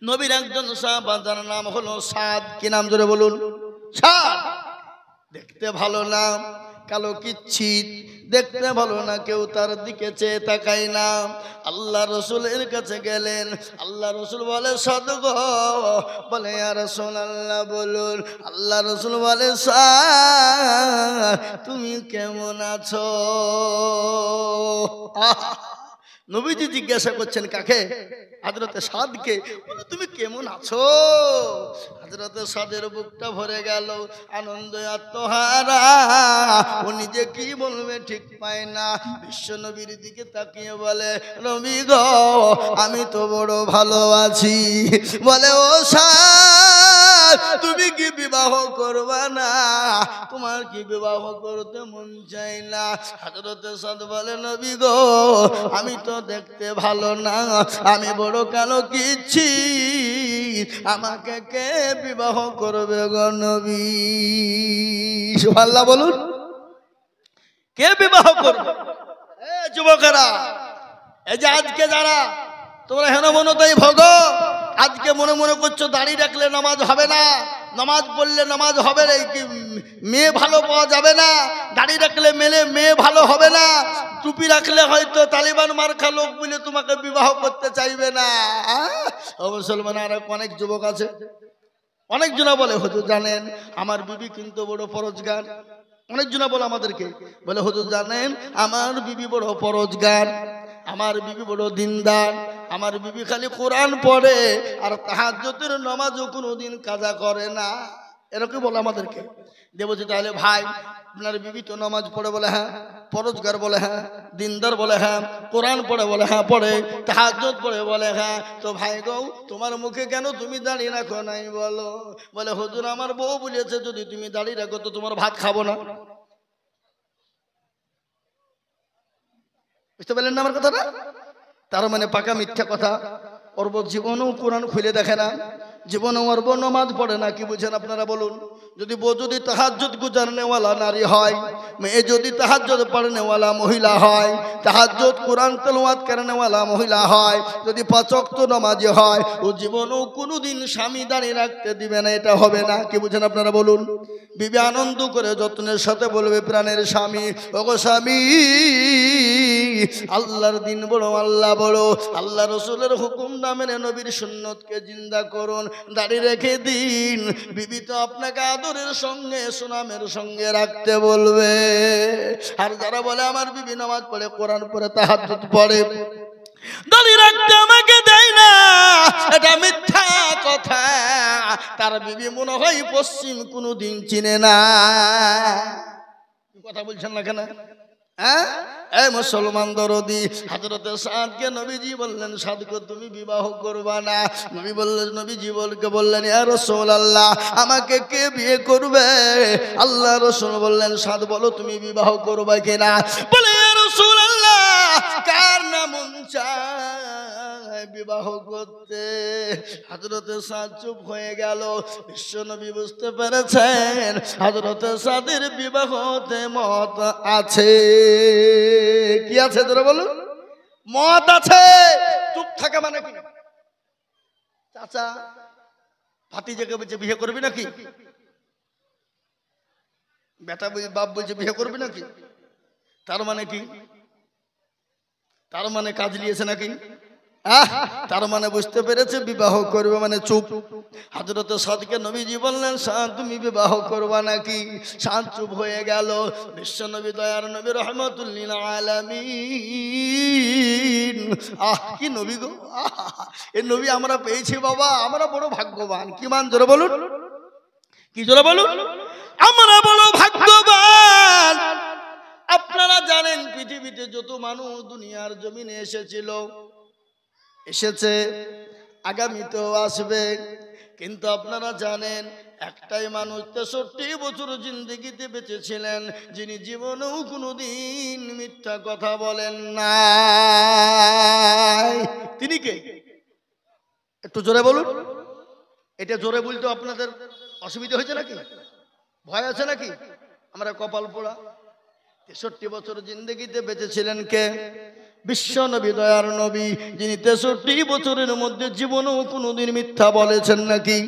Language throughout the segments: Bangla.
নবীর একজন সাহাবা যার নাম হলো সাদ। কি নাম জোরে বলুন? সাদ। দেখতে ভালো না, কালো কিচ্ছিত, দেখতে ভালো না, কেউ তার দিকে চেয়ে তাকায় না। আল্লাহ রসুলের কাছে গেলেন। আল্লাহ রসুল বলে সাদ গো, বলে ইয়া রাসূলুল্লাহ বলুন। আল্লাহ রসুল বলে সাদ তুমি কেমন আছো? নবীজি জিজ্ঞাসা করছেন কাকে? হযরতে সাদকে। বলে তুমি কেমন আছো? হযরতে সাদের বুকটা ভরে গেল, আনন্দে আত্মহারা, ও নিজে কি বলবে ঠিক পায় না। বিশ্ব নবীর দিকে তাকিয়ে বলে নবী গো আমি তো বড় ভালো আছি। বলে ও সাদ তুমি কি বিবাহ করবা না? তোমার কি বিবাহ করতে মন চাই না? হযরতে সাদ বলে নবী গো আমি তো দেখতে ভালো না, আমি বড় কালো কিচ্ছি, আমাকে কে বিবাহ করবে গো নবী? সুবহানাল্লাহ বলুন। কে বিবাহ করবে? যুবকেরা, এই যে আজকে যারা তোমরা হেন মনে তাই ভোগো, আজকে মনে মনে করছো দাড়ি রাখলে নামাজ হবে না, নামাজ পড়লে নামাজ হবে না, মেয়ে ভালো পাওয়া যাবে না, দাড়ি রাখলে মেয়ে ভালো হবে না, টুপি রাখলে হয়তো তালিবান মার্কা লোক বলে তোমাকে বিবাহ করতে চাইবে না। ও মুসলমান, আর অনেক যুবক আছে, অনেকজনা বলে হুজুর জানেন আমার বিবি কিন্তু বড় পরোজগার। অনেকজনা বলে আমাদেরকে, বলে হুজুর জানেন আমার বিবি বড় পরোজগার, আমার বিবি বড় দিনদার, আমার বিবি খালি কোরআন পড়ে আর তাহাজ্জুদের নামাজও কোনোদিন কাজা করে না। এরকম বলে আমাদেরকে। দেবজি তাহলে ভাই আপনার বিবি তো নামাজ পড়ে? বলে হ্যাঁ। পরোজগার? বলে হ্যাঁ। দিনদার? বলে হ্যাঁ। কোরআন পড়ে? বলে হ্যাঁ পড়ে। তাহাজ্জুদ পড়ে? বলে হ্যাঁ। তো ভাই গো তোমার মুখে কেন তুমি দাঁড়িয়ে রাখো নাই বলো? বলে হুজুর আমার বউ বলেছে যদি তুমি দাঁড়িয়ে রাখো তো তোমার ভাত খাবো না। বুঝতে পারলেন না আমার কথাটা? তার মানে পাকা মিথ্যা কথা। ওর জীবনেও কোরআন খুলে দেখে না, জীবনেও ওর নামাজ পড়ে না। কি বুঝেন আপনারা বলুন? যদি বউ যদি তাহাজ্জুদ গুজারনেওয়ালা নারী হয়, মেয়ে যদি তাহাজ্জুদ পড়নেওয়ালা মহিলা হয়, তাহাজ্জুদ কোরআন তেলাওয়াত করনেওয়ালা মহিলা হয়, যদি ৫ ওয়াক্ত নামাজি হয়, ও জীবনেও কোনোদিন স্বামী দাঁড়িয়ে রাখতে দিবে না। এটা হবে না। কি বুঝেন আপনারা বলুন? বিবি আনন্দ করে যত্নের সাথে বলবে প্রাণের স্বামী, ওগো স্বামী আল্লাহর দিন বড়, আল্লাহ বড়, আল্লাহ রসুলের হুকুম না মেনে নবীর সুন্নতকে জিন্দা করুন, দাড়ি রেখে দিন। বিবি তো আপনাকে আদরের সঙ্গে সুনামের সঙ্গে রাখতে বলবে। আর যারা বলে আমার বিবি নামাজ পড়ে, কোরআন পড়ে, তাহাজ্জুদ পড়ে, দাড়ি রাখতে আমাকে দেয় না, এটা মিথ্যা কথা। তার বিবি মনে হয় পশ্চিম কোনোদিন চিনে না। কথা বলছেন না কেন? এই মুসলমান দরদি, হযরতে সাদকে নবীজি বললেন সাদকে তুমি বিবাহ করবা না। নবী বললেন, নবীজি বললেন ইয়া রাসূলুল্লাহ আমাকে কে বিয়ে করবে? আল্লাহ রাসূল বললেন সাদ বলো তুমি বিবাহ করবে কিনা? বলে ইয়া রাসূলুল্লাহ কার না মন চায় বিবাহ করতে? হযরতে সাদ চুপ হয়ে গেল। বিশ্ব নবী বুঝতে পেরেছেন হযরতে সাদের বিবাহতে মত আছে। কি আছে তোরা বলুন? মত আছে। চুপ থাকে মানে কি? চাচা ভাতিজাকে বলছে বিয়ে করবি নাকি? বেটা বাপ বলছে বিয়ে করবি নাকি? তার মানে কি? তার মানে কাজ নিয়েছে নাকি? তার মানে বুঝতে পেরেছে বিবাহ করবে মানে চুপ। হযরতে সাদকে নবীজি বললেন সাদ তুমি বিবাহ করবা নাকি? সাদ চুপ হয়ে গেল। বিশ্ব নবী দয়ার নবী রহমাতুল লিল আলামিন, কি নবী গো! এই নবী আমরা পেয়েছি বাবা, আমরা বড় ভাগ্যবান। কি মান জোরে বলুন, কি জোরে বলুন, আমরা বড় ভাগ্যবান। আপনারা জানেন পৃথিবীতে যত মানুষ দুনিয়ার জমিনে এসেছে, আগামীতেও আসবে, কিন্তু আপনারা জানেন একটাই মানুষ ৬৩ বছর জিন্দেগিতে বেঁচে ছিলেন যিনি জীবনেও কোনোদিন মিথ্যা কথা বলেন না। তিনি কে? একটু জোরে বলুন। এটা জোরে বলতে আপনাদের অসুবিধা হয়েছে নাকি? ভয় আছে নাকি? আমরা কপাল পোড়া। ৬৩ বছর জিন্দেগিতে বেঁচে ছিলেন কে? বিশ্ব নবী, দয়ার নবী, যিনি 63 বছরের মধ্যে জীবনেও কোনোদিন মিথ্যা বলেছেন নাকি?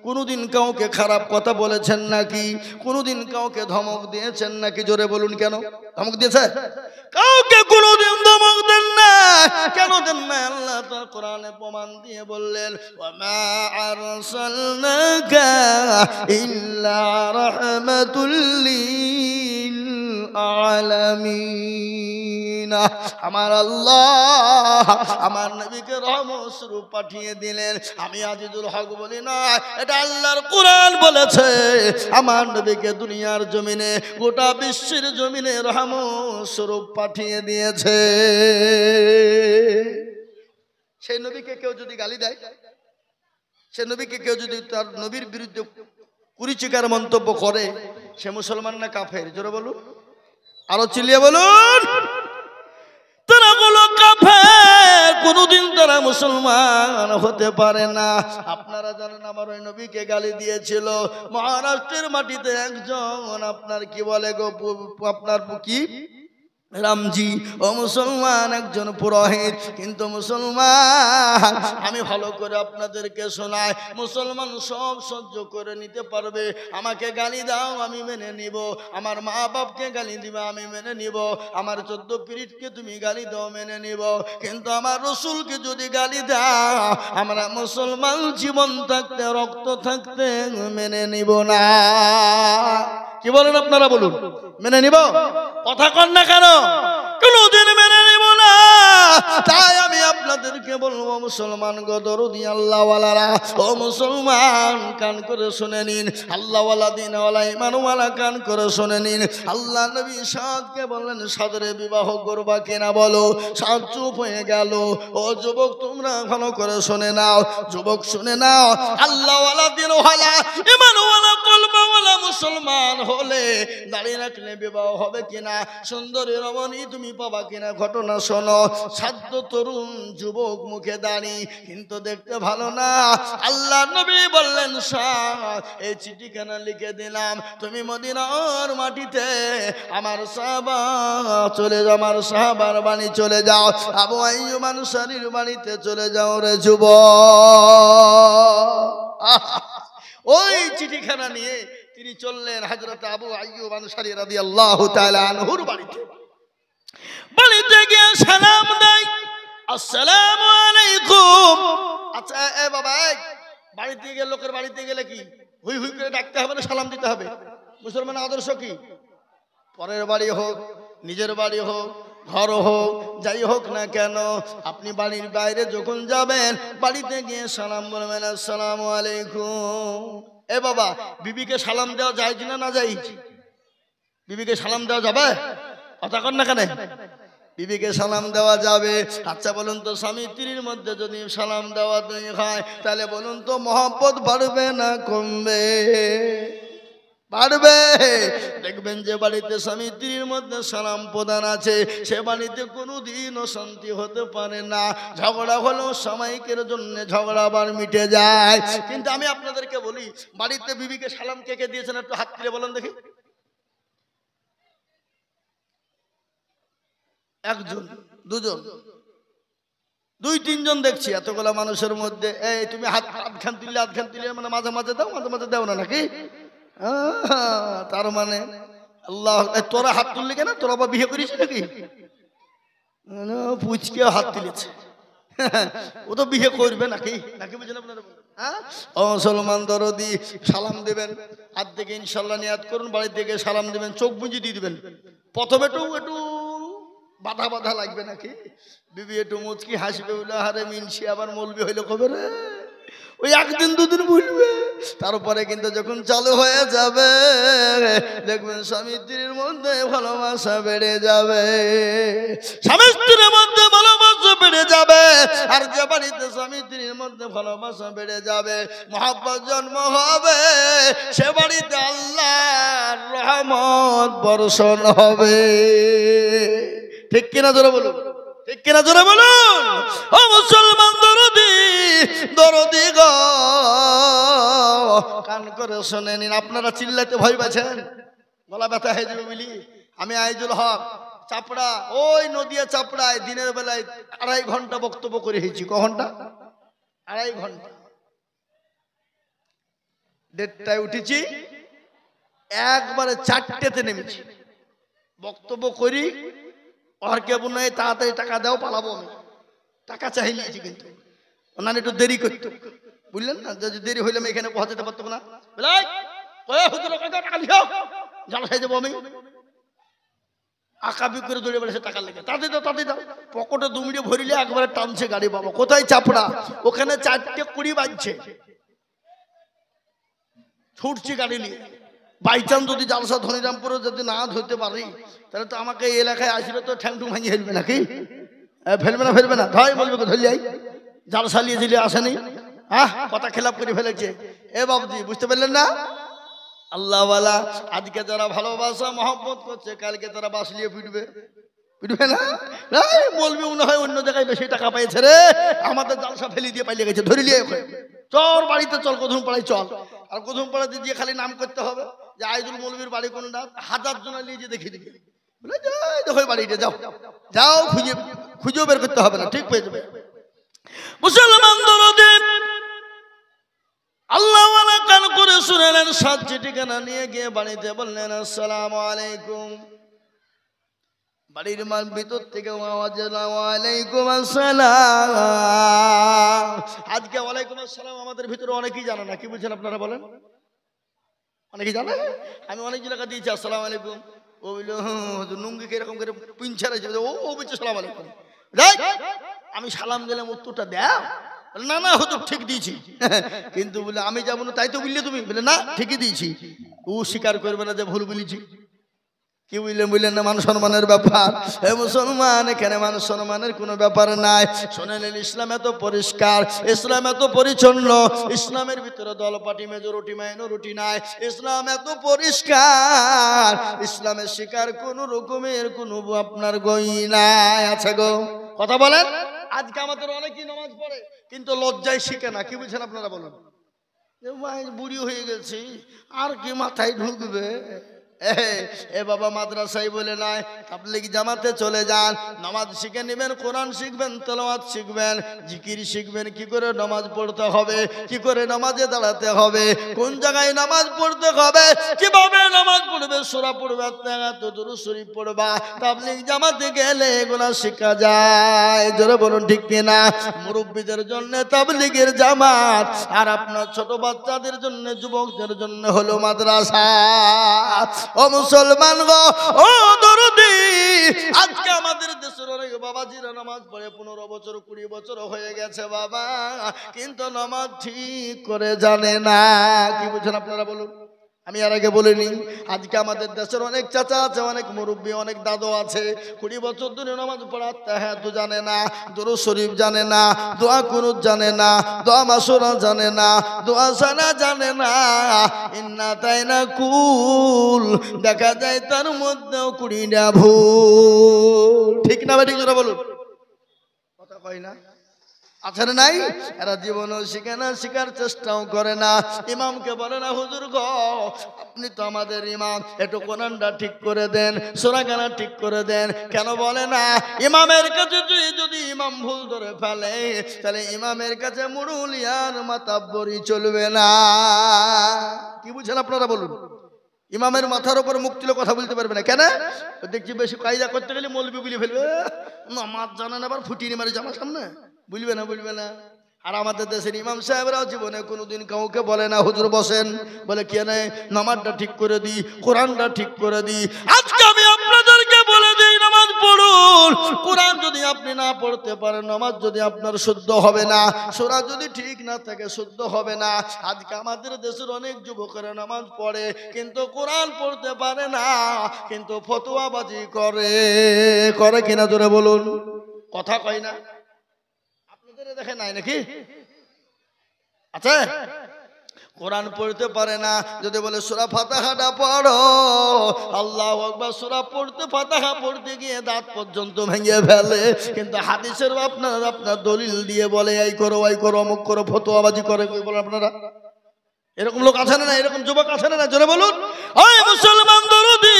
কোনোদিন কাউকে খারাপ কথা বলেছেন নাকি? কোনোদিন কাউকে ধমক দিয়েছেন নাকি? জোরে বলুন, কেন ধমক দিয়েছে? কাউকে কোনোদিন ধমক দেন না। কেন দেন না? আল্লাহ তার কোরআনে প্রমাণ দিয়ে বললেন, ওয়ামা আরসালনাকা ইল্লা রাহমাতুল লিল আলামিন। আমার আল্লাহ আমার নবীকে রহমত স্বরূপ পাঠিয়ে দিলেন। আমি আজিজুল হক বলি না, এটা আল্লাহর কোরআন বলেছে। আমার নবীকে দুনিয়ার জমিনে, গোটা বিশ্বের জমিনে রহমত স্বরূপ পাঠিয়ে দিয়েছে। সেই নবীকে কেউ যদি গালি দেয়, সে নবীকে কেউ যদি তার নবীর বিরুদ্ধে কুরুচিকর মন্তব্য করে, সে মুসলমান না কাফের? জোরে বলুন, আরো চিল্লিয়ে বলুন। তারা বলো কাফের, কোনদিন তারা মুসলমান হতে পারে না। আপনারা জানেন আমার ওই নবীকে গালি দিয়েছিল মহারাষ্ট্রের মাটিতে একজন, আপনার কি বলে গো, আপনার কি রামজি, ও মুসলমান, একজন পুরোহিত। কিন্তু মুসলমান, আমি ভালো করে আপনাদেরকে শোনাই, মুসলমান সব সহ্য করে নিতে পারবে। আমাকে গালি দাও, আমি মেনে নিব। আমার মা বাপকে গালি দিবে, আমি মেনে নিব। আমার 14 পীরিতকে তুমি গালি দাও, মেনে নিব। কিন্তু আমার রসুলকে যদি গালি দাও, আমরা মুসলমান জীবন থাকতে, রক্ত থাকতে মেনে নিব না। কি বলেন আপনারা? বলুন, মেনে নিব? কথা কন না কেন? কোনদিন মেনে নিব না। তাই আমি আপনাদেরকে বলবো, মুসলমান গো, দরদি আল্লাহওয়ালারা, ও মুসলমান, কান করে শুনে নিন। আল্লাহওয়ালা, দিনওয়ালা, ইমানওয়ালা, কান করে শুনে নিন। আল্লাহ নবী সাদকে বললেন, সাদরে বিবাহ করবা কিনা বলো। সাদ চুপ হয়ে গেল। ও যুবক, তোমরা ভালো করে শুনে নাও, যুবক শুনে নাও। আল্লাহওয়ালা, দিনওয়ালা, ইমানওয়ালা, কলমাওয়ালা মুসলমান হলে দাঁড়িয়ে রাখলে বিবাহ হবে কিনা, সুন্দরী রমণী তুমি পাবা কিনা, ঘটনা শোনো। সাধ্য তরুণ যুবক মুখে দাঁড়ি, কিন্তু দেখতে ভালো না। আল্লাহ নবী বললেন, সাদ, এই চিঠিখানা লিখে দিলাম, তুমি মদিনার মাটিতে আমার সাহাবা চলে যাও, আমার সাহাবার বাড়ি চলে যাও, আবু আইয়ুব আনসারীর বাড়িতে চলে যাও রে যুবক। ওই চিঠিখানা নিয়ে তিনি চললেন হযরত আবু আইয়ুব আনসারী রাদিয়াল্লাহু তাআলা আনহুর বাড়িতে। বাড়িতে গিয়ে সালাম দেয়, আসসালামু আলাইকুম। আচ্ছা এ বাবা, বাড়িতে গেলে, লোকের বাড়িতে গেলে কি হুই হুই করে ডাকতে হবে না সালাম দিতে হবে? মুসলমানের আদর্শ কি? পরের বাড়ি হোক, নিজের বাড়ি হোক, ঘর হোক, যাই হোক না কেন, আপনি বাড়ির বাইরে যখন যাবেন, বাড়িতে গিয়ে সালাম বলবেন, আসসালামু আলাইকুম। এ বাবা, বিবিকে সালাম দেওয়া যায় কিনা না যায়? বিবিকে সালাম দেওয়া যাবে? কথা কন না কেন? বিবিকে সালাম দেওয়া যাবে। আচ্ছা বলুন তো, স্বামী স্ত্রীর মধ্যে যদি সালাম দেওয়া হয়, তাহলে বলুন তো মহব্বত বাড়বে না কমবে? বাড়বে। দেখবেন যে বাড়িতে স্বামী স্ত্রীর মধ্যে সালাম প্রদান আছে, সে বাড়িতে কোনোদিনও শান্তি হতে পারে না। ঝগড়া হলেও সাময়িকের জন্য ঝগড়া আবার মিটে যায়। কিন্তু আমি আপনাদেরকে বলি, বাড়িতে বিবিকে সালাম কে কে দিয়েছেন একটু হাত তুলে বলেন দেখি। একজন, দুজন, 2-3 জন দেখছি। এতগুলা মানুষের মধ্যে এই তুমি হাতখান তুললে, হাতখান তুললে মানে মাঝে মাঝে দাও, মাঝে মাঝে দাও না নাকি? তার মানে আল্লাহ, তোরা হাত তুললি কেন? তোরা আবার বিয়ে করিস নাকি? পুচকে হাত তুলেছে, ও তো বিয়ে করবে নাকি? নাকি বুঝলেন আপনারা? ও মুসলমান দরদি, সালাম দেবেন হাত থেকে ইনশাল্লাহ নিয়াত করুন, বাড়ি থেকে সালাম দেবেন, চোখ বুঝে দিয়ে দিবেন। প্রথমে একটু বাধা বাধা লাগবে নাকি? বিবি একটু মুচকি হাসবে, বলে হারে মিনসি আবার মলবি হইলো কবে রে, ওই 1 দিন 2 দিন বুঝবে। তারপরে কিন্তু যখন চালু হয়ে যাবে, দেখবেন স্বামী স্ত্রীর মধ্যে ভালোবাসা বেড়ে যাবে, স্বামী স্ত্রীর মধ্যে ভালোবাসা বেড়ে যাবে। আর যে বাড়িতে স্বামী স্ত্রীর মধ্যে ভালোবাসা বেড়ে যাবে, মহব্বত জন্ম হবে, সে বাড়িতে আল্লাহর রহমত বর্ষণ হবে। ঠিক কিনা জোরে বলুন, ঠিক কিনা জোরে বলুন। ও মুসলমান দরদি, দরদি গো, কান করে শুনে নিন। আপনারা চিল্লাতে ভয় পাচ্ছেন, গলা ব্যথা হয়ে যাবে বলি। আমি আইজুল হক, চাপড়া, ওই নদিয়া চাপড়ায় দিনের বেলায় 2.5 ঘন্টা বক্তব্য করে হয়েছি। ক ঘন্টা? 2.5 ঘন্টা। 1:30টায় উঠেছি, একবারে 4টেতে নেমেছি। বক্তব্য করি, আর কেবল নয় তাড়াতাড়ি টাকা দাও, পালাবো আমি। টাকা চাই নিয়েছি, কিন্তু ওনার একটু দেরি করতো, বুঝলেন না? যদি দেরি হইলে আমি এখানে পৌঁছাতে পারতো না। জানা খাই যাবো আমি, আকাবি করে দৌড়ে বেড়েছে টাকা লেগে। তাতে দাও, তাতে দাও। পকেটে 2 মিনিট ভরিলে একবারে টানছে গাড়ি। বাবা কোথায় চাপড়া, ওখানে 4:20 বাজছে। ছুটছি গাড়ি নিয়ে। বাইচান্স যদি জালসা ধনিরামপুরে যদি না ধরতে পারি, তাহলে তো আমাকে এই এলাকায় আসলে তো ঠ্যাংটুং ভাঙিয়ে ফেলবে নাকি? ফেলবে না, ফেলবে না, ধর বলবে ধরলি আই জালসা নিয়ে দিলে আসেনি। কথা খেলাপ করে ফেলেছে। এ বাবুজি বুঝতে পারলেন না? আল্লাহওয়ালা আজকে যারা ভালোবাসা মহব্বত করছে, কালকে তারা বাসলিয়ে পিটবে, পিটবে না? বলবি মনে হয় অন্য জায়গায় বেশি টাকা পেয়েছে রে, আমাদের জালসা ফেলি দিয়ে পালিয়ে গেছে, ধরে নিয়ে চল বাড়িতে, চল গোধুম পাড়ায় চল। আর গোধুম পাড়াতে দিয়ে খালি নাম করতে হবে যে আইদুল মৌলবীর বাড়ি কোনটা, 1000 জন নিয়ে যে দেখিয়ে দিবে, বলে দেখো বাড়িটা, যাও যাও, খুঁজেও বের করতে হবে না, ঠিক পেয়ে যাবে। মুসলমান দরদে আল্লাহওয়ালা কান করে শুনেলেন, 7টি ঠিকানা নিয়ে গিয়ে বাড়িতে বললেন আসসালামু আলাইকুম। বাড়ির মান ভিতর থেকে আওয়াজ এলো ওয়ালাইকুম আসসালাম। আজকে ওয়ালাইকুম আসসালাম আমাদের ভিতরে অনেকেই জানে না, কি বলছেন আপনারা বলেন? অনেকেই জানে। আমি অনেক জায়গা দিয়েছি আসসালামু আলাইকুম, ও বলল নুঙ্গি এরকম করে পিঞ্চার আছে, ও বলছে সালাম আলাইকুম। আমি সালাম দিলাম, উত্তরটা দেও। না না হুজুর ঠিক দিয়েছি, কিন্তু বলে আমি যাবো না, তাই তো বললে তুমি? বলে না ঠিকই দিয়েছি। ও স্বীকার করবে না যে ভুল বলেছি। কি বুঝলেন? বুঝলেন না? মান সম্মানের ব্যাপার। হে মুসলমান, এখানে মান সম্মানের কোনো ব্যাপার নাই। শোনেন, ইসলাম এত পরিষ্কার, ইসলাম এত পরিচ্ছন্ন, ইসলামের ভিতরে দলপাটি মেজরিটি মাইনরিটি নাই। ইসলাম এত পরিষ্কার, ইসলামের শিকার কোন রকমের কোনো আপনার গই নাই। আছে গো, কথা বলেন। আজকে আমাদের অনেকেই নামাজ পড়ে কিন্তু লজ্জায় শিখে না। কি বলছেন আপনারা বলুন? বুড়ি হয়ে গেছি, আর কি মাথায় ঢুকবে? এ বাবা মাদ্রাসায় বলে নাই, তাবলীগ জামাতে চলে যান, নামাজ শিখে নেবেন, কোরআন শিখবেন, তেলাওয়াত শিখবেন, জিকির শিখবেন, কি করে নামাজ পড়তে হবে, কি করে নামাজে দাঁড়াতে হবে, কোন জায়গায় নামাজ পড়তে হবে, কিভাবে নামাজ পড়বে, সূরা পড়বে, দুরূদ শরীফ পড়বা। তাবলীগ জামাতে গেলে এগুলা শেখা যায়। জোরে বলুন ঠিক কিনা? মুরব্বীদের জন্য তাবলীগের জামাত, আর আপনার ছোট বাচ্চাদের জন্য, যুবকদের জন্য হলো মাদ্রাসা। ও মুসলমান গো, ও দরদি, আজকে আমাদের দেশের অনেক বাবাজিরা নামাজ পড়ে 15 বছর 20 বছর হয়ে গেছে বাবা, কিন্তু নামাজ ঠিক করে জানে না। কি বুঝছেন আপনারা বলুন? আমি আর আগে বলিনি, আজকে আমাদের দেশের অনেক চাচা আছে, অনেক মুরব্বী, অনেক দাদু আছে, 20 বছর ধরে নামাজ পড়াতে তো জানে না, দুরূদ শরীফ জানে না, দোয়া কুনুত জানে না, দোয়া মাসুরা জানে না, দোয়া সানা জানে না, ইন্না তাইনা কুল দেখা যায় তার মধ্যেও 20টা ভুল। ঠিক না ঠিক জোরে বলুন, কথা কয় না? আছে না নাই? এরা জীবনও শিখে না, শিখার চেষ্টাও করে না। ইমামকে বলে না, হুজুর গো আপনি তো আমাদের ইমাম, একটু কোরআনটা ঠিক করে দেন, সূরা গানা ঠিক করে দেন। কেন বলে না? ইমামের কাছে যদি ইমাম ভুল ধরে ফেলে, তাহলে ইমামের কাছে মুরুলিয়ার মাতাব্বরি চলবে না। কি বুঝছেন আপনারা বলুন? ইমামের মাথার উপর মুখ তুলে কথা বলতে পারবে না। কেন? দেখছি বেশি কায়দা করতে গেলে মৌলবি বলে ফেলবে, নামাজ জানেন, আবার ফুটিয়ে মারে জামার সামনে, বুঝবে না, বুঝবে না। আর আমাদের দেশের ইমাম সাহেবরাও জীবনে কোনোদিন কাউকে বলে না হুজুর বসেন, বলে কেন নামাজটা ঠিক করে দিই, কোরআনটা ঠিক করে দিই। আজকে আমি আপনাদেরকে বলে দিই, নামাজ পড়ুন। কোরআন যদি আপনি না পড়তে পারেন, নামাজ যদি আপনার শুদ্ধ হবে না, সূরা যদি ঠিক না থাকে শুদ্ধ হবে না। আজকে আমাদের দেশের অনেক যুবকেরা নামাজ পড়ে কিন্তু কোরআন পড়তে পারে না, কিন্তু ফতোয়াবাজি করে। করে কিনা জোরে বলুন, কথা কয় না? দেখে নাই নাকি? আচ্ছা, কোরআন পড়তে পারে না, যদি বলে সূরা ফাতিহাটা পড়ো, আল্লাহু আকবার, সূরা পড়তে ফাতিহা পড়তে গিয়ে দাঁত পর্যন্ত ভেঙে ফেলে। কিন্তু হাদিসের আপনার দলিল দিয়ে বলে এই করো ওই করো অমুক করো, ফতোয়াবাজি করে। কই বলেন আপনারা? এরকম লোক আছে না? এরকম যুবক আছে না? জোরে বলুন। ওই মুসলমান দরদি,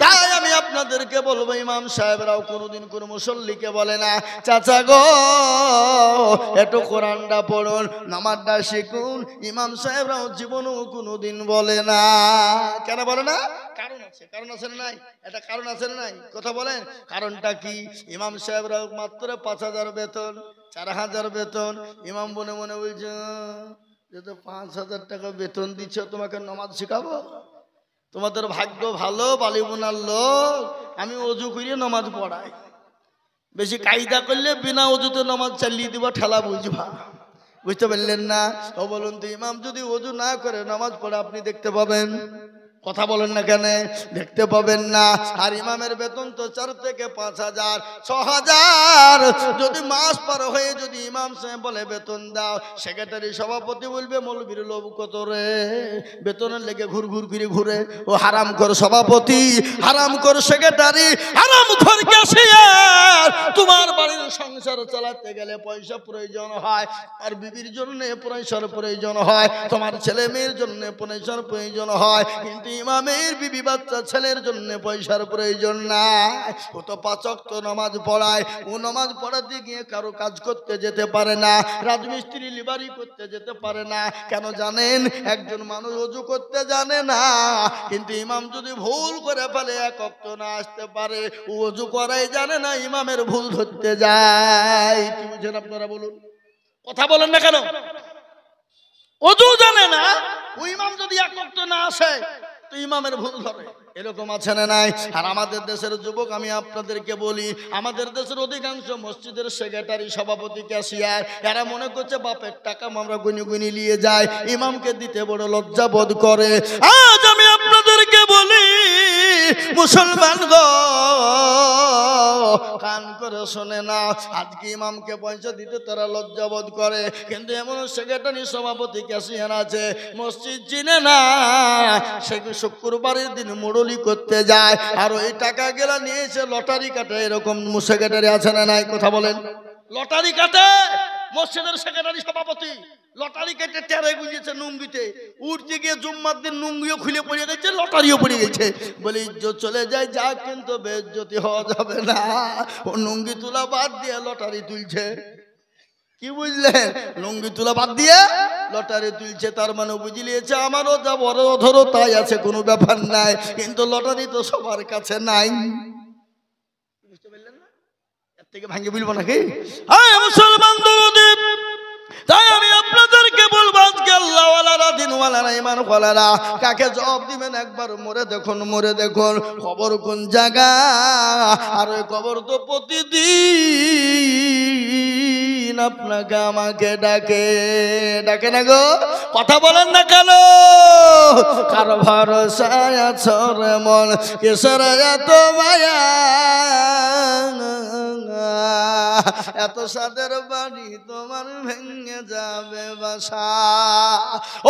তাই আমি আপনাদেরকে বলবো, ইমাম সাহেবরাও কোনোদিন কোনো মুসল্লিকে বলে না, চাচা গো একটু কোরআনটা পড়ুন, নামাজটা শিখুন। ইমাম সাহেবরাও জীবনেও কোনোদিন বলে না। কেন বলে না? কারণ আছে, কারণ আছে না নাই? এটা কারণ আছে না নাই? কথা বলেন, কারণটা কি? ইমাম সাহেবরাও মাত্র 5,000 বেতন, 4,000 বেতন। ইমাম মনে মনে বলছে, যে তো 5,000 টাকা বেতন দিচ্ছ, তোমাকে নামাজ শেখাবো? তোমাদের ভাগ্য ভালো, বালিবোনার লোক, আমি অজু করিয়ে নামাজ পড়াই। বেশি কায়দা করলে বিনা অজুতে নামাজ চালিয়ে দিব, ঠেলা বুঝবা। বুঝতে পারলেন না? ও বলুন তো, ইমাম যদি অজু না করে নামাজ পড়ে আপনি দেখতে পাবেন? কথা বলেন না কেন? দেখতে পাবেন না। আর ইমামের বেতন তো 4 থেকে 5,000, 6,000। যদি মাস পার হয়ে যদি ইমাম সাহেব বলে বেতন দাও, সেক্রেটারি সভাপতি বলবে মৌলবীর লোভ কত রে, বেতনের লেগে ঘুর ঘুর করে ঘুরে। ও হারাম কর সভাপতি, হারাম কর সেক্রেটারি, হারাম কর ক্যাশিয়ার। তোমার বাড়ির সংসার চালাতে গেলে পয়সা প্রয়োজন হয়, আর বিবির জন্য পয়সার প্রয়োজন হয়, তোমার ছেলে মেয়ের জন্য পয়সার প্রয়োজন হয়, কিন্তু ইমামের বিবি বাচ্চা ছেলের জন্য পয়সার প্রয়োজন নাই। ও তো 5 ওয়াক্ত নামাজ পড়ায়, ও নামাজ পড়াতে গিয়ে কারো কাজ করতে যেতে পারে না, রাজমিস্ত্রি লিবারি করতে যেতে পারে না। কেন জানেন? একজন মানুষ ওযু করতে জানে না, কিন্তু ইমাম যদি ভুল করে ফেলে 1 ওয়াক্ত না আসতে পারে, ও ওযু করাই জানে না, ইমামের ভুল ধরতে যায়। কি বুঝেন আপনারা বলুন? কথা বলেন না কেন? ওযু জানে না, ও ইমাম যদি 1 ওয়াক্ত না আসে তো ইমামের ভুল ধরে। এরকম আছে না নাই? আর আমাদের দেশের যুবক, আমি আপনাদেরকে বলি, আমাদের দেশের অধিকাংশ মসজিদের সেক্রেটারি, সভাপতি, ক্যাশিয়ার, এরা মনে করছে বাপের টাকা আমরা গুনি গুনি নিয়ে যাই, ইমামকে দিতে বড় লজ্জা বোধ করে। আজ আমি আপনাদেরকে বলি, মুসলমান গো কান করে শোনে না, আজকে ইমামকে পয়সা দিতে তারা লজ্জা বোধ করে, কিন্তু এমন সেক্রেটারি, সভাপতি, ক্যাশিয়ার আছে মসজিদ চিনে না, সে শুক্রবারের দিন মুরলি করতে যায়, আর ওই টাকা গেলা নিয়ে এসে লটারি কাটে। এরকম সেক্রেটারি আছে না নাই? কথা বলেন। লটারি কাটে মসজিদের সেক্রেটারি, সভাপতি, লটারি কেটে টেরে গুলিয়েছে নুঙ্গিতে, উঠতে গিয়ে জুম্মার দিন নুঙ্গিও খুলে পড়ে গেছে, লটারিও পড়ে গেছে। বলে ইজ্জত চলে যায়, যা, কিন্তু বেইজ্জতি হওয়া যাবে না। ও নুঙ্গি তোলা বাদ দিয়ে লটারি তুলছে। কি বুঝলেন? লুঙ্গি তুলা বাদ দিয়ে লটারি তুলছে, তার মানে বুঝলিয়েছে আমারও যা বড় ধরো তাই আছে, কোনো ব্যাপার নাই, কিন্তু লটারি তো সবার কাছে নাই। বুঝতে পারলেন না? এর থেকে ভাঙে বলবো নাকি? হ্যাঁ মুসলমান দরদি, তাই আমি আপনাদেরকে বলবো, আজকে আল্লাহওয়ালারা, দিনওয়ালারা, ইমানওয়ালারা কাকে জবাব দিবেন একবার মরে দেখুন, মরে দেখুন কবর কোন জায়গা। আর ওই কবর তো প্রতিদিন আপনাকে আমাকে ডাকে, ডাকে না গো? কথা বলেন না কেন? কার ভরসায় আছো রে মন, কিসের এত মায়া, এত সাদের বাড়ি তোমার ভেঙে যাবে বাসা।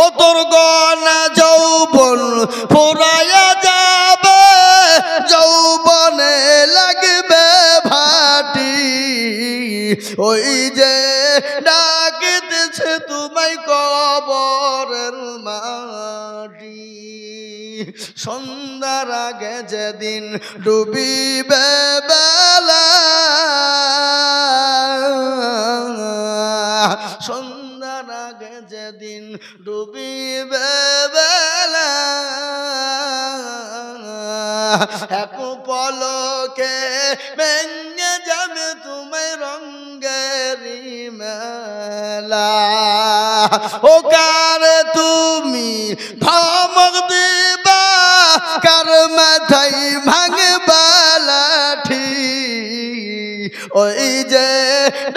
ও তোর গনা যৌবন ফুরাইয়া যাবে, যৌবনে লাগবে ভাটি, ওই যে ডাকিতেছে তোমায় কবরের মাটি। সন্ধ্যার আগে যেদিন ডুবিবে বেলা, সন্ধ্যার আগে যেদিন ডুবিবে বেলা, এক পলকে ভেঙে যাবে তোমায় রঙ্গেরি মেলা। ও কার তুমি ধমক দিবা, কার মাথায় ভাঙবা লাঠি, ওই যে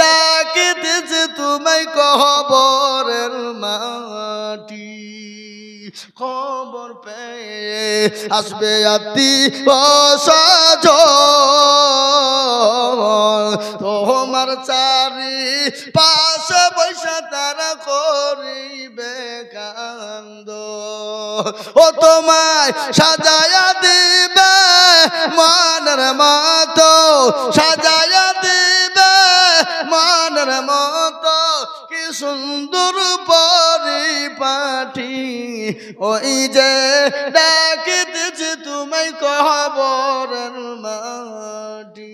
ডাকিতেছে তোমায় কবরের মাটি। খবর পেয়ে আসবে আত্মীয়-স্বজন, তোমার চারি পাশে বৈশা তারা করিবে কান্দ। ও তোমায় সাজায়া দিবে মানের মতো, সাজায়া দিবে মানের মতো, কি সুন্দর পরিপাটি, ওই যে ডাকিতেছে দিয়েছে তোমায় কবরের মাটি।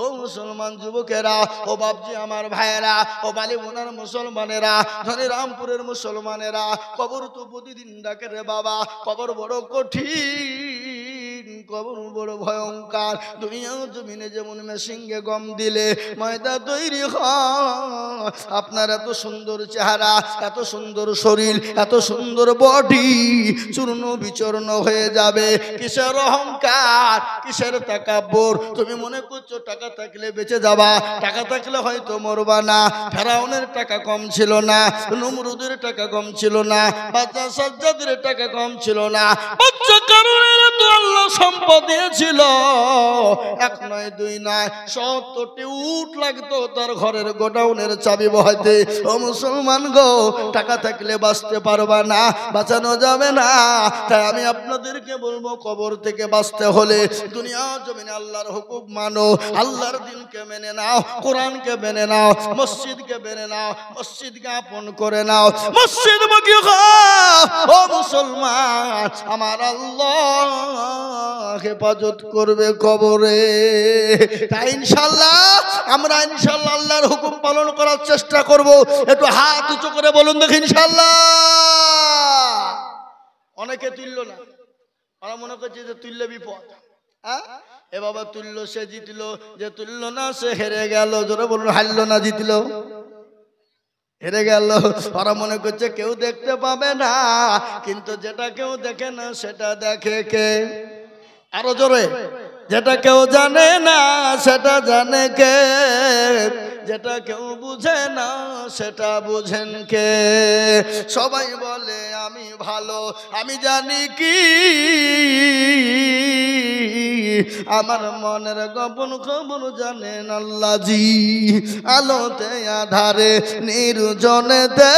ও মুসলমান যুবকেরা, ও বাপজি আমার ভাইয়েরা, ও বালি বোনার মুসলমানেরা, ধনী রামপুরের মুসলমানেরা, কবর তো প্রতিদিন ডাকে রে বাবা। কবর বড় কঠিন, কবর বড় ভয়ঙ্কর। দুনিয়া জমিনে যেমন মেশিনকে গম দিলে ময়দা তৈরি হয়, আপনার এত সুন্দর চেহারা, এত সুন্দর শরীর, এত সুন্দর বডি চূর্ণ বিচূর্ণ হয়ে যাবে। কিসের অহংকার, কিসের তাকাব্বর? তুমি মনে করছো টাকা থাকলে বেঁচে যাবা, টাকা থাকলে হয়তো মরবা না। ফেরাউনের টাকা কম ছিল না, নমরুদের টাকা কম ছিল না, বাদশা সাজ্জাদের টাকা কম ছিল না। বাচ্চা কারণের তো আল্লাহ সম্পদ দিয়েছিল, এক নয় দুই নয় 70টি উট লাগতো তার ঘরের গোডাউনের চাবি বহাইতে। ও মুসলমান গো, টাকা থাকলে বাঁচতে পারবা না, বাঁচানো যাবে না। তাই আমি আপনাদেরকে বলবো, কবর থেকে বাঁচতে হলে দুনিয়া জমিনে আল্লাহর হুকুম মানো, আল্লাহর দিনকে মেনে নাও, কোরআনকে মেনে নাও, মসজিদকে মেনে নাও, মসজিদকে আপন করে নাও, মসজিদ মুখী হও। ও মুসলমান, আমার আল্লাহ হেফাজত করবে কবরে। তাই ইনশাআল্লাহ আমরা ইনশাআল্লাহ আল্লাহর হুকুম পালন করার চেষ্টা করব। একটু হাত উঁচু করে বলুন দেখি ইনশাআল্লাহ। অনেকে তুললো না, ওরা মনে করছে যে তুললে বিপদ। এ বাবা তুললো সে জিতলো, যে তুললো না সে হেরে গেল। জোরে বলুন, হারলো না জিতলো, হেরে গেল। ওরা মনে করছে কেউ দেখতে পাবে না, কিন্তু যেটা কেউ দেখে না সেটা দেখে কে? আরো জোরে, যেটা কেউ জানে না সেটা জানে কে? যেটা কেউ বুঝে না সেটা বুঝেন কে? সবাই বলে আমি ভালো, আমি জানি কি আমার মনের গোপন খবর জানেন আল্লাহ জি। আলোতে আধারে নির্জনেতে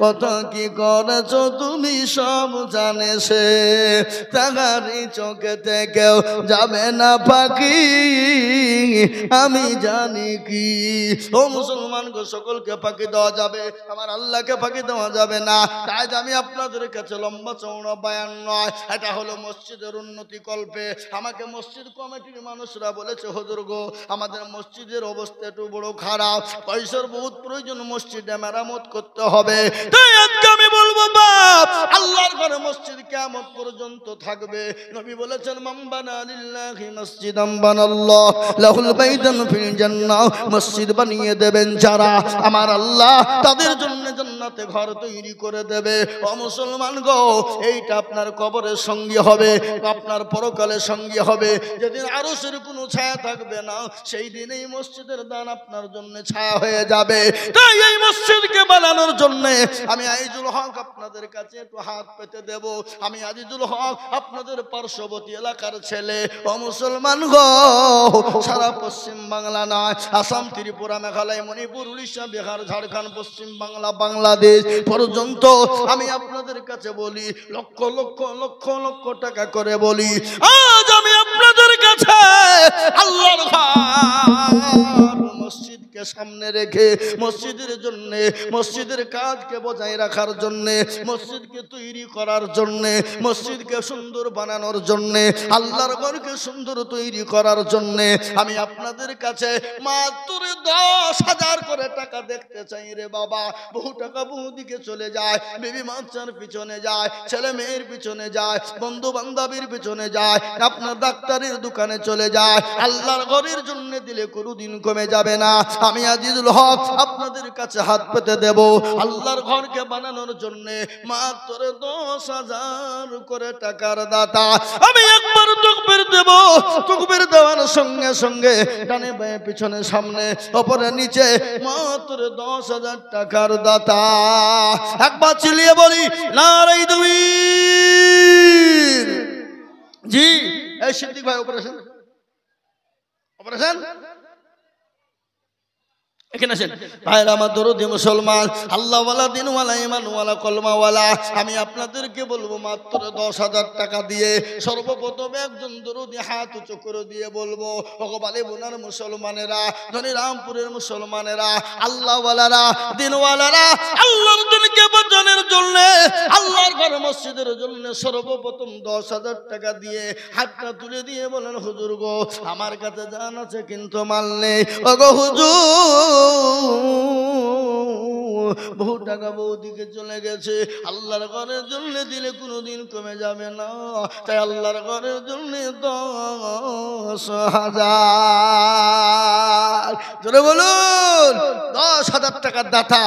কত কি করেছো তুমি সব জানে সে। তাহারি চোখেতে কেউ যাবে না ফাঁকি, আমি জানি কি। ও মুসলমান গো, সকলকে ফাঁকি দেওয়া যাবে, আমার আল্লাহকে ফাঁকি দেওয়া যাবে না। তাই আমি আপনাদের কাছে লম্বা চৌড়া বয়ান নয়, এটা হলো মসজিদের উন্নতি কল্পে। আমাকে মসজিদ কমিটির মানুষরা বলেছে, হুজুর গো আমাদের মসজিদের অবস্থা একটু বড় খারাপ, পয়সার বহুত প্রয়োজন, মসজিদে মেরামত করতে হবে। তাই আজকে আমি বলবো বাপ, আল্লাহর ঘরে মসজিদ কিয়ামত পর্যন্ত থাকবে। নবী বলেছেন, মান বানা লিল্লাহি মসজিদান বানাল্লাহু লাহুল বাইতান ফিল জান্নাহ। মসজিদ বানিয়ে দেবেন যারা, আমার আল্লাহ তাদের জন্য জান্নাতে ঘর তৈরি করে দেবে। ও মুসলমান গো, এইটা আপনার কবরের সঙ্গী হবে, আপনার পরকালের সঙ্গী হবে। যেদিন আরশের কোনো ছায়া থাকবে না, সেই দিন এই মসজিদের দান আপনার জন্য ছায়া হয়ে যাবে। তাই এই মসজিদকে বানানোর জন্য আমি আজিজুল হক আপনাদের কাছে একটু হাত পেতে দেব। আমি আজিজুল হক আপনাদের পার্শ্ববর্তী এলাকার ছেলে। ও মুসলমান গো, সারা পশ্চিম বাংলা নয়, আসাম, ত্রিপুরা, মেঘালয়, মণিপুর, উড়িষ্যা, বিহার, ঝাড়খণ্ড, পশ্চিম বাংলা, বাংলাদেশ পর্যন্ত আমি আপনাদের কাছে বলি, লক্ষ লক্ষ লক্ষ লক্ষ টাকা করে বলি, আজ আমি আপনাদের কাছে আল্লাহর ঘর মসজিদকে সামনে রেখে মসজিদের জন্য, মসজিদের কাজকে বজায় রাখার জন্য, মসজিদকে তৈরি করার জন্য, মসজিদকে সুন্দর বানানোর জন্য, আল্লাহর ঘরকে সুন্দর তৈরি করার জন্য আমি আপনাদের কাছে মাত্র 10,000 করে টাকা দেখতে চাই রে বাবা। বহু টাকা বহু দিকে চলে যায়, বিবি বাচ্চার পিছনে যায়, ছেলে মেয়ের পিছনে যায়, বন্ধু বান্ধবের পিছনে যায়, আপনার ডাক্তারের দোকানে চলে যায়। আল্লাহর ঘরের জন্য দিলে কোনোদিন কমে যাবে না। আমি আজিজুল হক আপনাদের কাছে হাত পেতে দেব, আল্লাহর ঘরকে বানানোর জন্য মাত্র 10,000 করে টাকার দাতা। আমি একবার তাকবীর দেব, তাকবীর দেওয়ার সঙ্গে সঙ্গে ডানে বাঁয়ে পিছনে সামনে উপরে নিচে মাত্র 10,000 টাকার দাতা। একবার চিল্লিয়ে বলি নারায়ে তাকবীর। জি এই সিদ্দিক ভাই, অপারেশন অপারেশন এখানে আসেন ভাইরা আমার দরদি মুসলমান, আল্লাহওয়ালা, দিনওয়ালা, ইমানওয়ালা, কলমাওয়ালা। আমি আপনাদেরকে বলবো মাত্র 10,000 টাকা দিয়ে সর্বপ্রথম একজন দরদি হাত উঁচু করে দিয়ে বলবো, ভগবানে বোনার মুসলমানেরা, ধনী রামপুরের মুসলমানেরা, আল্লাহওয়ালারা, দিনওয়ালারা, আল্লাহর দিনকে বাঁচানোর জন্য জন্য, আল্লাহর ঘর মসজিদের জন্য সর্বপ্রথম 10,000 টাকা দিয়ে হাতটা তুলে দিয়ে বলেন, হুজুর গো আমার কাছে জান আছে কিন্তু মাল নেই। ওগো হুজুর বহু টাকা বউদিকে চলে গেছে, আল্লাহর ঘরের জন্য দিলে কোনোদিন কমে যাবে না, তাই আল্লাহর ঘরের জন্য 10,000। জোরে বলুন, 10,000 টাকার দাতা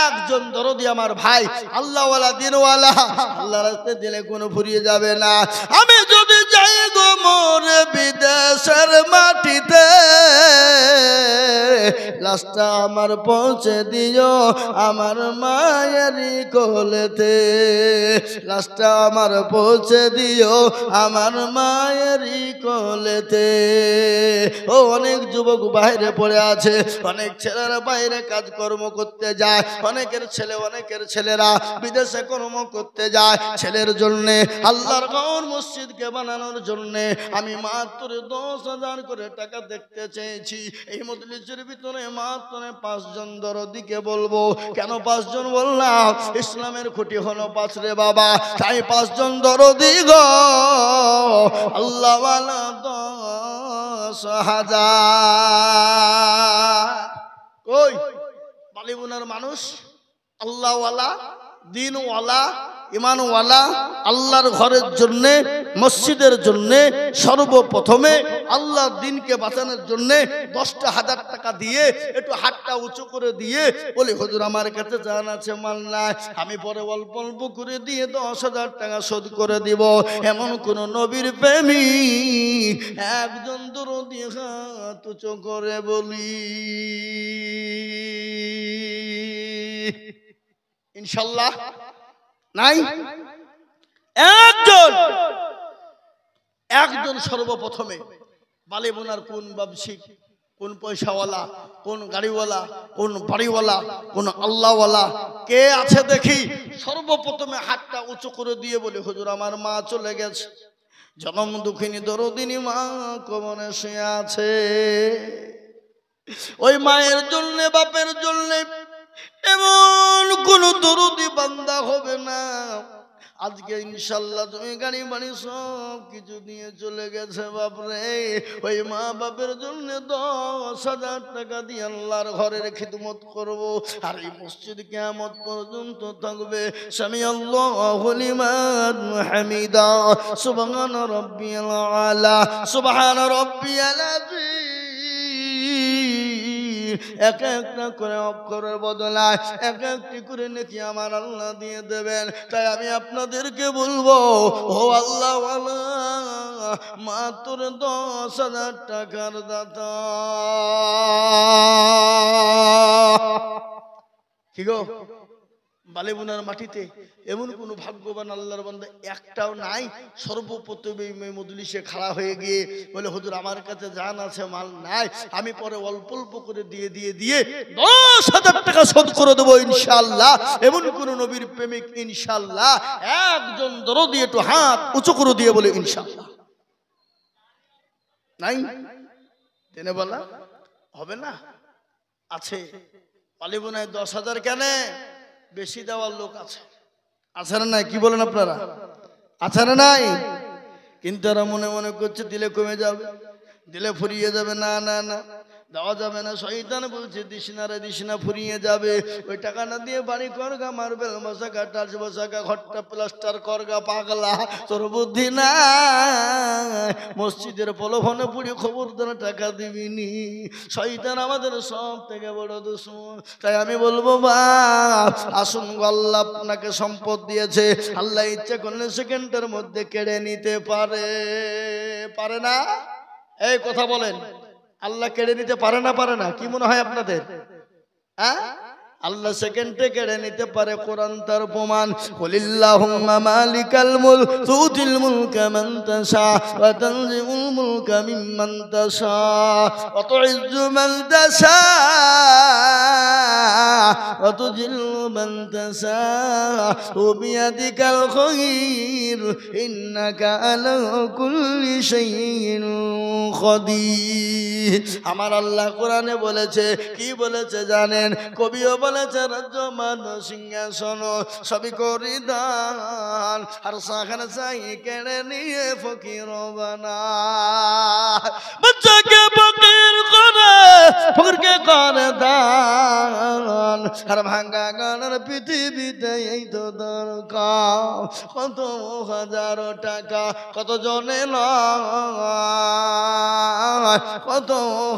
একজন দরদি আমার ভাই, আল্লাহওয়ালা দিনওয়ালা, আল্লাহর রাস্তায় দিলে কোনো ফুরিয়ে যাবে না। আমি যদি যাই গো মোরে বিদেশের মাটিতে, লাশটা আমার পৌঁছে দিও আমার মায়েরই কোলেতে, লাশটা আমার পৌঁছে দিও আমার মায়েরই কোলেতে। ও অনেক যুবক বাইরে পড়ে আছে, অনেক ছেলেরা বাইরে কাজকর্ম করতে যায়, অনেকের ছেলেরা বিদেশে কর্ম করতে যায়। ছেলের জন্যে আল্লাহর ঘর মসজিদকে বানানোর জন্যে আমি মাত্র 10,000 করে টাকা দেখতে চেয়েছি। এই মজলিসের ভিতরে মাত্র 5 জন দরদিকে বলবো। কেন 5 জন বললাম? ইসলামের খুঁটি হলো 5 রে বাবা, তাই 5 জন দরদি গো আল্লাহওয়ালা 10,000। কই বালিগুনার মানুষ আল্লাহওয়ালা দিনওয়ালা ইমানওয়ালা, আল্লাহর ঘরের জন্য মসজিদের জন্য সর্বপ্রথমে আল্লাহর দিনকে বাঁচানোর জন্য 10,000 টাকা দিয়ে একটু হাতটা উঁচু করে দিয়ে বলি, হুজুর আমার কাছে জান আছে মাল নাই, আমি পরে অল্প অল্প করে দিয়ে 10,000 টাকা শোধ করে দিব। এমন কোন নবীর প্রেমিক একজন দরদি হাত উঁচু করে বলি ইনশাল্লাহ নাই? একজন সর্বপ্রথমে বালিবোনার কোন ব্যবসায়িক, কোন পয়সাওয়ালা, কোন গাড়িওয়ালা, কোন বাড়িওয়ালা, কোন আল্লাহওয়ালা কে আছে দেখি সর্বপ্রথমে হাতটা উঁচু করে দিয়ে বলে, হুজুর আমার মা চলে গেছে, জনম দুঃখিনী দরদিনী মা কবরে শুয়ে আছে। ওই মায়ের জন্য বাপের জন্য এমন কোন দরদি বান্দা হবে না আজকে ইনশাল্লাহ তুমি গাড়ি বাড়ি সব কিছু নিয়ে চলে গেছে বাপরে। ওই মা বাপের জন্য 10,000 টাকা দিয়ে আল্লাহর ঘরের খিদমত করব, আর এই মসজিদ কিয়ামত পর্যন্ত থাকবে। সামি আল্লাহু লিমান হামিদা, সুবহান রাব্বিয়াল আলা, সুবহান রাব্বিয়াল আযীম। এক একটা করে অক্ষরের বদলায় এক একটি করে নেকি আমার আল্লাহ দিয়ে দেবেন। তাই আমি আপনাদেরকে বলবো, ও আল্লাহ মাত্র 10,000 টাকার দাতা। কি গো বালিবোনার মাটিতে এমন কোন ভাগ্যবান আল্লাহর বান্দা একটাও নাই সর্বপ্রথম এই মজলিসে খাড়া হয়ে গিয়ে বলে, হুজুর আমার কাছে জান আছে মাল নাই, আমি পরে অল্প অল্প করে দিয়ে 10,000 টাকা শোধ করে দেবো ইনশাআল্লাহ। এমন কোন নবীর প্রেমিক ইনশাআল্লাহ একজন দরদি একটু হাত উঁচু করে দিয়ে বলে ইনশাআল্লাহ নাই? জেনে বলা হবে না? আছে বালিবোনায় 10,000 কেন? বেশি দেওয়ার লোক আছে, আছে না নাই? কি বলেন আপনারা? আছে না নাই? কিন্তু এরা মনে মনে করছে দিলে কমে যাবে, দিলে ফুরিয়ে যাবে। না না না, দেওয়া যাবে না। শয়তান বলছে দিস না রে, দিস না, ফুরিয়ে যাবে। ওই টাকা না দিয়ে বাড়ি করগা, মার্বেল বসাগা, টাচ বসাগা, ঘরটা প্লাস্টার করগা, পাগলা, তোর বুদ্ধি না। মসজিদের প্রলোভনে পুড়ে খবরদার টাকা দিবিনি, শয়তান আমাদের সব থেকে বড় দুশমন। তাই আমি বলবো বাপ আসুন, আল্লাহ আপনাকে সম্পদ দিয়েছে, আল্লাহ ইচ্ছা করলে সেকেন্ডের মধ্যে কেড়ে নিতে পারে, পারে না? এই কথা বলেন, আল্লাহ কেড়ে নিতে পারে না? পারে না? কি মনে হয় আপনাদের? হ্যাঁ, আল্লাহ সেকেন্ডে কেড়ে নিতে পারে, কোরআন তার প্রমাণ। কুলিল্লাহুম্মা মালিকাল মুলক তুতিল মুলকা মান তাশা ওয়া তানজিউল মুলকা মিম্মান তাশা ওয়া তুইজ্জু মান তাশা ওয়া তুযিল্লু মান তাশা ওয়া বিয়াদিকাল খায়র ইন্নাকা আলা কুল্লি শাইইন কাদির। আমার আল্লাহ কোরআনে বলেছে, কি বলেছে জানেন? কবিও বলেছে, রাজ্যমান সিংহাসন সবই করি দান, আর সাখান চাই কেড়ে নিয়ে ফকির বানায়। বাচ্চাকে ফকির করে, ফকিরকে করে দান, আর ভাঙ্গা গানের পৃথিবীতে এই তো দরকার। কত হাজার টাকা কত জনে লয়, কত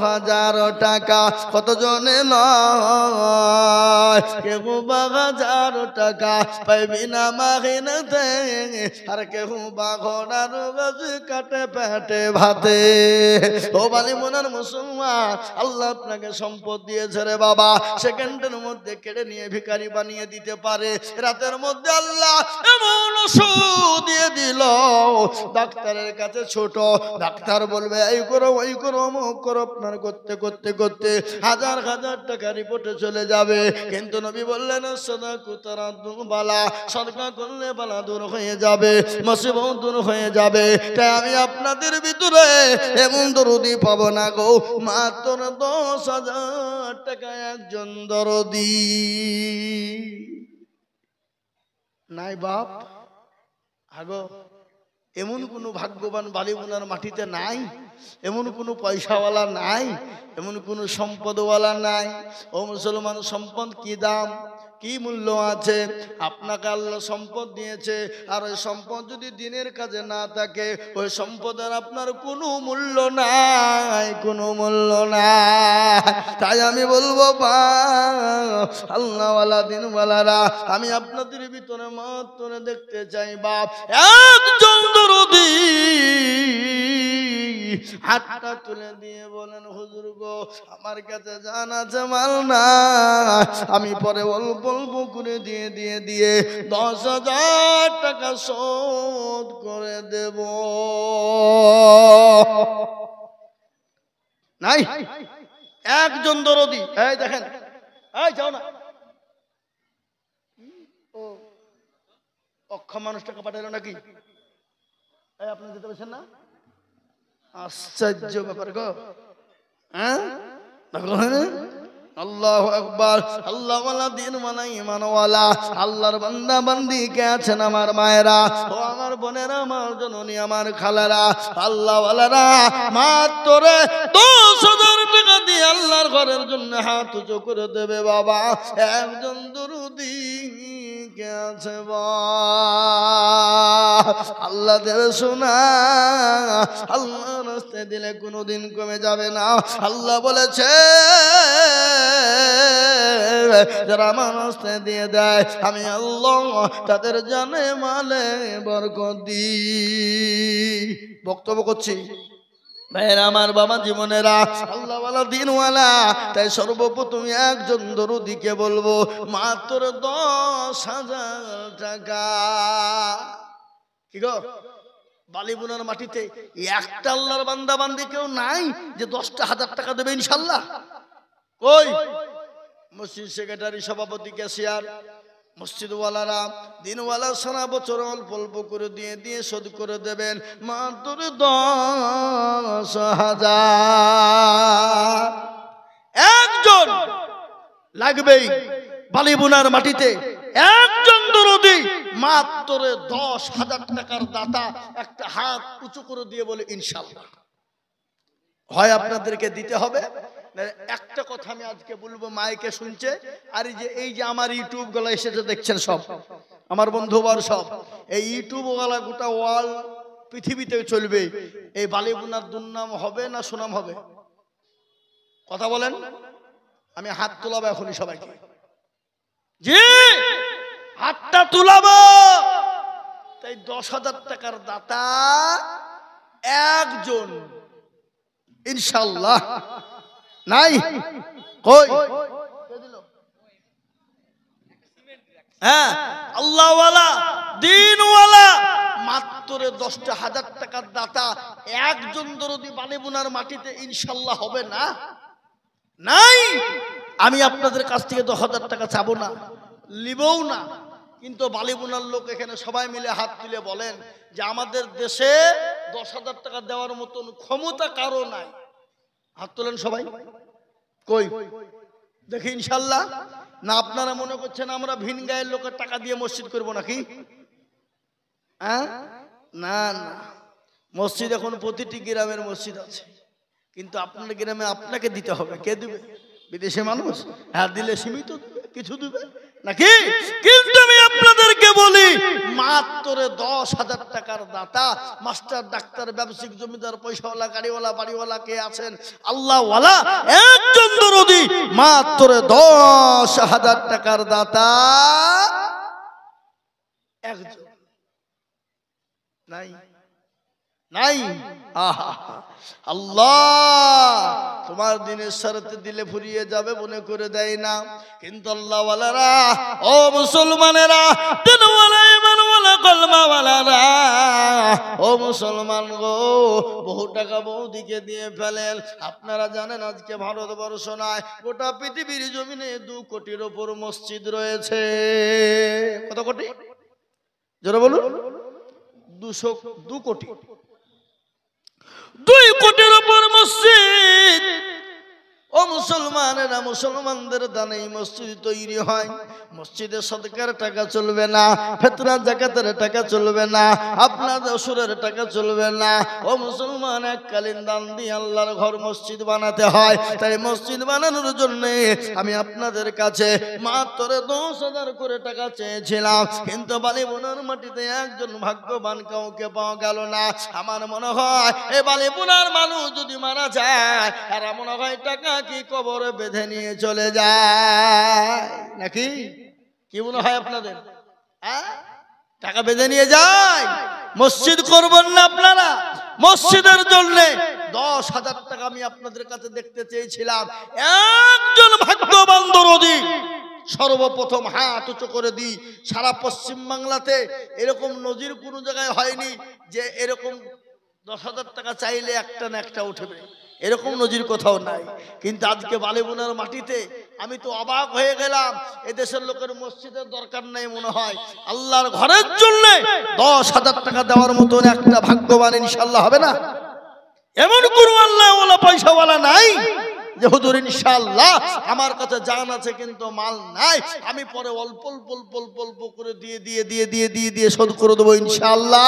হাজার টাকা কত জনে লয়, কেউ বা হাজার টাকা পাইবি না মাহিনাতে, আর কেউ বা ঘোড়ার গাছ কাটে পেটে ভাতে। ও বালি মনার মুসলমান, আল্লাহ আপনাকে সম্পদ দিয়েছে রে বাবা, সেকেন্ডের মধ্যে কেড়ে নিয়ে ভিখারি বানিয়ে দিতে পারে। রাতের মধ্যে আল্লাহ এমন ওষুধ দিয়ে দিল, ডাক্তারের কাছে ছোট, ডাক্তার বলবে এই করো ওই করো অমুক করো, আপনার করতে করতে করতে হাজার হাজার টাকা রিপোর্টে চলে যাবে। কিন্তু নবী বললেন, বালা, সদকা করলে বালা দূর হয়ে যাবে, মুসিবত দূর হয়ে যাবে। তাই আমি আপনাদের ভিতরে এমন দরদি পাবো না গো, মাত্র 10,000 টাকা একজন দরদি নাই বাপ। আগো এমন কোনো ভাগ্যবান বালিমুনার মাটিতে নাই, এমন কোনো পয়সাওয়ালা নাই, এমন কোনো সম্পদওয়ালা নাই। ও মুসলমান, সম্পদ কি দাম, কি মূল্য আছে? আপনাকে আল্লাহ সম্পদ দিয়েছে, আর ওই সম্পদ যদি দিনের কাজে না থাকে, ওই সম্পদের আপনার কোনো মূল্য নাই, কোনো মূল্য নাই। তাই আমি বলবো আল্লাহওয়ালা দিনওয়ালারা, আমি আপনাদের ভিতরে মাত্র দেখতে চাই বাপ একজন দরদি হাতটা তুলে দিয়ে বলেন, হুজুর গো আমার কাছে জান আছে, মাল না, আমি পরে অল্প অল্প করে দিয়ে দিয়ে দিয়ে 10,000 টাকা শোধ করে দেব। নাই একজন দরদি। এই দেখেন, এই যাও না, ও অক্ষম মানুষ টাকা পাঠালো নাকি? এই আপনি যেতে পারছেন না? আশ্চর্য ব্যাপার গো। হ্যাঁ, আল্লাহু আকবার। আল্লাহওয়ালা দিনওয়ালা ঈমানওয়ালা আল্লাহর বান্দা বান্দি কে আছেন আমার মায়েরা, ও আমার বোনেরা, আমার জননী, আমার খালারা, আল্লাহওয়ালারা মাত্র 10,000 টাকা দিয়ে আল্লাহর ঘরের জন্য হাত উঁচু করে দেবে বাবা। একজন দরুদি কে আছে আল্লাহ দেবে শোনা, আল্লাহ রাস্তায় দিলে কোনোদিন কমে যাবে না। আল্লাহ বলেছে, যারা আমার রাস্তায় দিয়ে দেয় আমি আল্লাহ তাদের জানে মালে বরকত দিই। বক্তব্য করছি ভাইয়েরা আমার, বাবা জীবনেরা, আল্লাহওয়ালা দিনওয়ালা। তাই সর্বপ্রথম একজন দরদিকে বলবো মাত্র 10,000 টাকা। কি গো, বালিবুনার মাটিতে একটা আল্লাহর বান্দা বান্দি কেউ নাই যে 10,000 টাকা দেবে ইনশাল্লাহ? কই? মসজিদ সেক্রেটারি, সভাপতি, ক্যাশিয়ার, মসজিদওয়ালারা, দিনওয়ালা সারা বছর অল্প অল্প করে দিয়ে দিয়ে শোধ করে দেবেন মাত্র 10,000। একজন লাগবেই বালিবুনার মাটিতে, একজন দরদি মাত্র 10,000 টাকার দাতা একটা হাত উঁচু করে দিয়ে বলে ইনশাআল্লাহ। হয় আপনাদেরকে দিতে হবে। একটা কথা আমি আজকে বলবো, মাইকে শুনছে, আর এই যে আমার ইউটিউব গুলো এসেছে দেখছেন, সব আমার বন্ধুবার, সব এই ইউটিউব গুলা গোটা ওয়াল পৃথিবীতে চলবে। এই বালিবুনার দুর্নাম হবে না সুনাম হবে? কথা বলেন। আমি হাত তোলাবো এখনই সবাইকে, জি হাতটা তুলাবো। তাই 10,000 টাকার দাতা একজন ইনশাআল্লাহ নাই। কই? হ্যাঁ, আল্লাহওয়ালা দিনওয়ালা মাত্র 10,000 টাকার দাতা একজন দরদি বালিবুনার মাটিতে ইনশাআল্লাহ হবে না? নাই। আমি আপনাদের কাছ থেকে 10,000 টাকা চাবো না, লিবও না, কিন্তু বালিবুনার লোক এখানে সবাই মিলে হাত তুলে বলেন যে আমাদের দেশে 10,000 টাকা দেওয়ার মতন ক্ষমতা কারো নাই। হাত তোলেন সবাই। কই দেখি ইনশাল্লাহ। না আপনারা মনে করছেন আমরা ভিন গায়ের লোকের টাকা দিয়ে মসজিদ করব নাকি? হ্যাঁ, না না, মসজিদ এখন প্রতিটি গ্রামের মসজিদ আছে, কিন্তু আপনার গ্রামে আপনাকে দিতে হবে। কে দিবে? বিদেশে মানুষ। হ্যাঁ, দিলে সীমিত কিছু দিবে নাকি? কিন্তু আমি আপনাদেরকে বলি, মাত্র 10,000 টাকার দাতা, মাস্টার, ডাক্তার, ব্যবসায়িক, জমিদার, পয়সাওয়ালা, গাড়িওয়ালা, বাড়িওয়ালা কে আছেন? আল্লাহওয়ালা একজন দরদি, মাত্র 10,000 টাকার দাতা একজন নাই, নাই। আহা, আল্লাহ তোমার দিনের শরতে দিলে ফুরিয়ে যাবে মনে করে দেয় না। কিন্তু আল্লাহওয়ালারা, ও মুসলমানেরা, দিনওয়ালা, ইমানওয়ালা, কলমাওয়ালারা, ও মুসলমান গো, বহু টাকা বৌদিকে দিয়ে ফেলেন। আপনারা জানেন আজকে ভারতবর্ষ নয়, গোটা পৃথিবীর জমিনে 2 কোটির ওপর মসজিদ রয়েছে। কত কোটি? জোরে বলুন। 2 কোটি। 2 কোটির উপর মসজিদ। ও মুসলমানেরা, মুসলমানদের দানে মসজিদ তৈরি হয়। মসজিদে সদকার টাকা চলবে না, ফিতরা যাকাতের টাকা চলবে না, আপনাদের অসুরের টাকা চলবে না। ও মুসলমান, এককালীন দান দিয়ে আল্লাহর ঘর মসজিদ বানাতে হয়। তাই মসজিদ বানানোর জন্য আমি আপনাদের কাছে মাত্র 10,000 করে টাকা চেয়েছিলাম, কিন্তু বালিবোনার মাটিতে একজন ভাগ্যবান কাউকে পাওয়া গেল না। আমার মনে হয় এই বালিবোনার মানুষ যদি মারা যায়, এরা মনে হয় টাকা কি কবরে বেঁধে নিয়ে চলে যায় নাকি? কি মনে হয় আপনাদের? টাকা বেঁধে নিয়ে যায়। মসজিদ করবেন না আপনারা? মসজিদের জন্য 10,000 টাকা আমি আপনাদের কাছে দেখতে চেয়েছিলাম। একজন ভাগ্যবান দরদি, সর্বপ্রথম হাত উঁচু করে দিই, সারা পশ্চিম বাংলাতে এরকম নজির কোনো জায়গায় হয়নি যে এরকম 10,000 টাকা চাইলে একটা না একটা উঠবে, এরকম নজির কোথাও নাই। কিন্তু আজকে বালিবোনার মাটিতে আমি তো অবাক হয়ে গেলাম। এদেশের লোকের মসজিদের দরকার নাই মনে হয়, আল্লাহর ঘরের জন্য 10,000 টাকা দেওয়ার মতন একটা ভাগ্যবান ইনশাআল্লাহ হবে না? এমন কোন আল্লাহওয়ালা পয়সাওয়ালা নাই যে হুজুর ইনশাআল্লাহ আমার কাছে জান আছে কিন্তু মাল নাই, আমি পরে অল্প অল্প অল্প অল্প অল্প করে দিয়ে শোধ করে দেবো ইনশাআল্লাহ।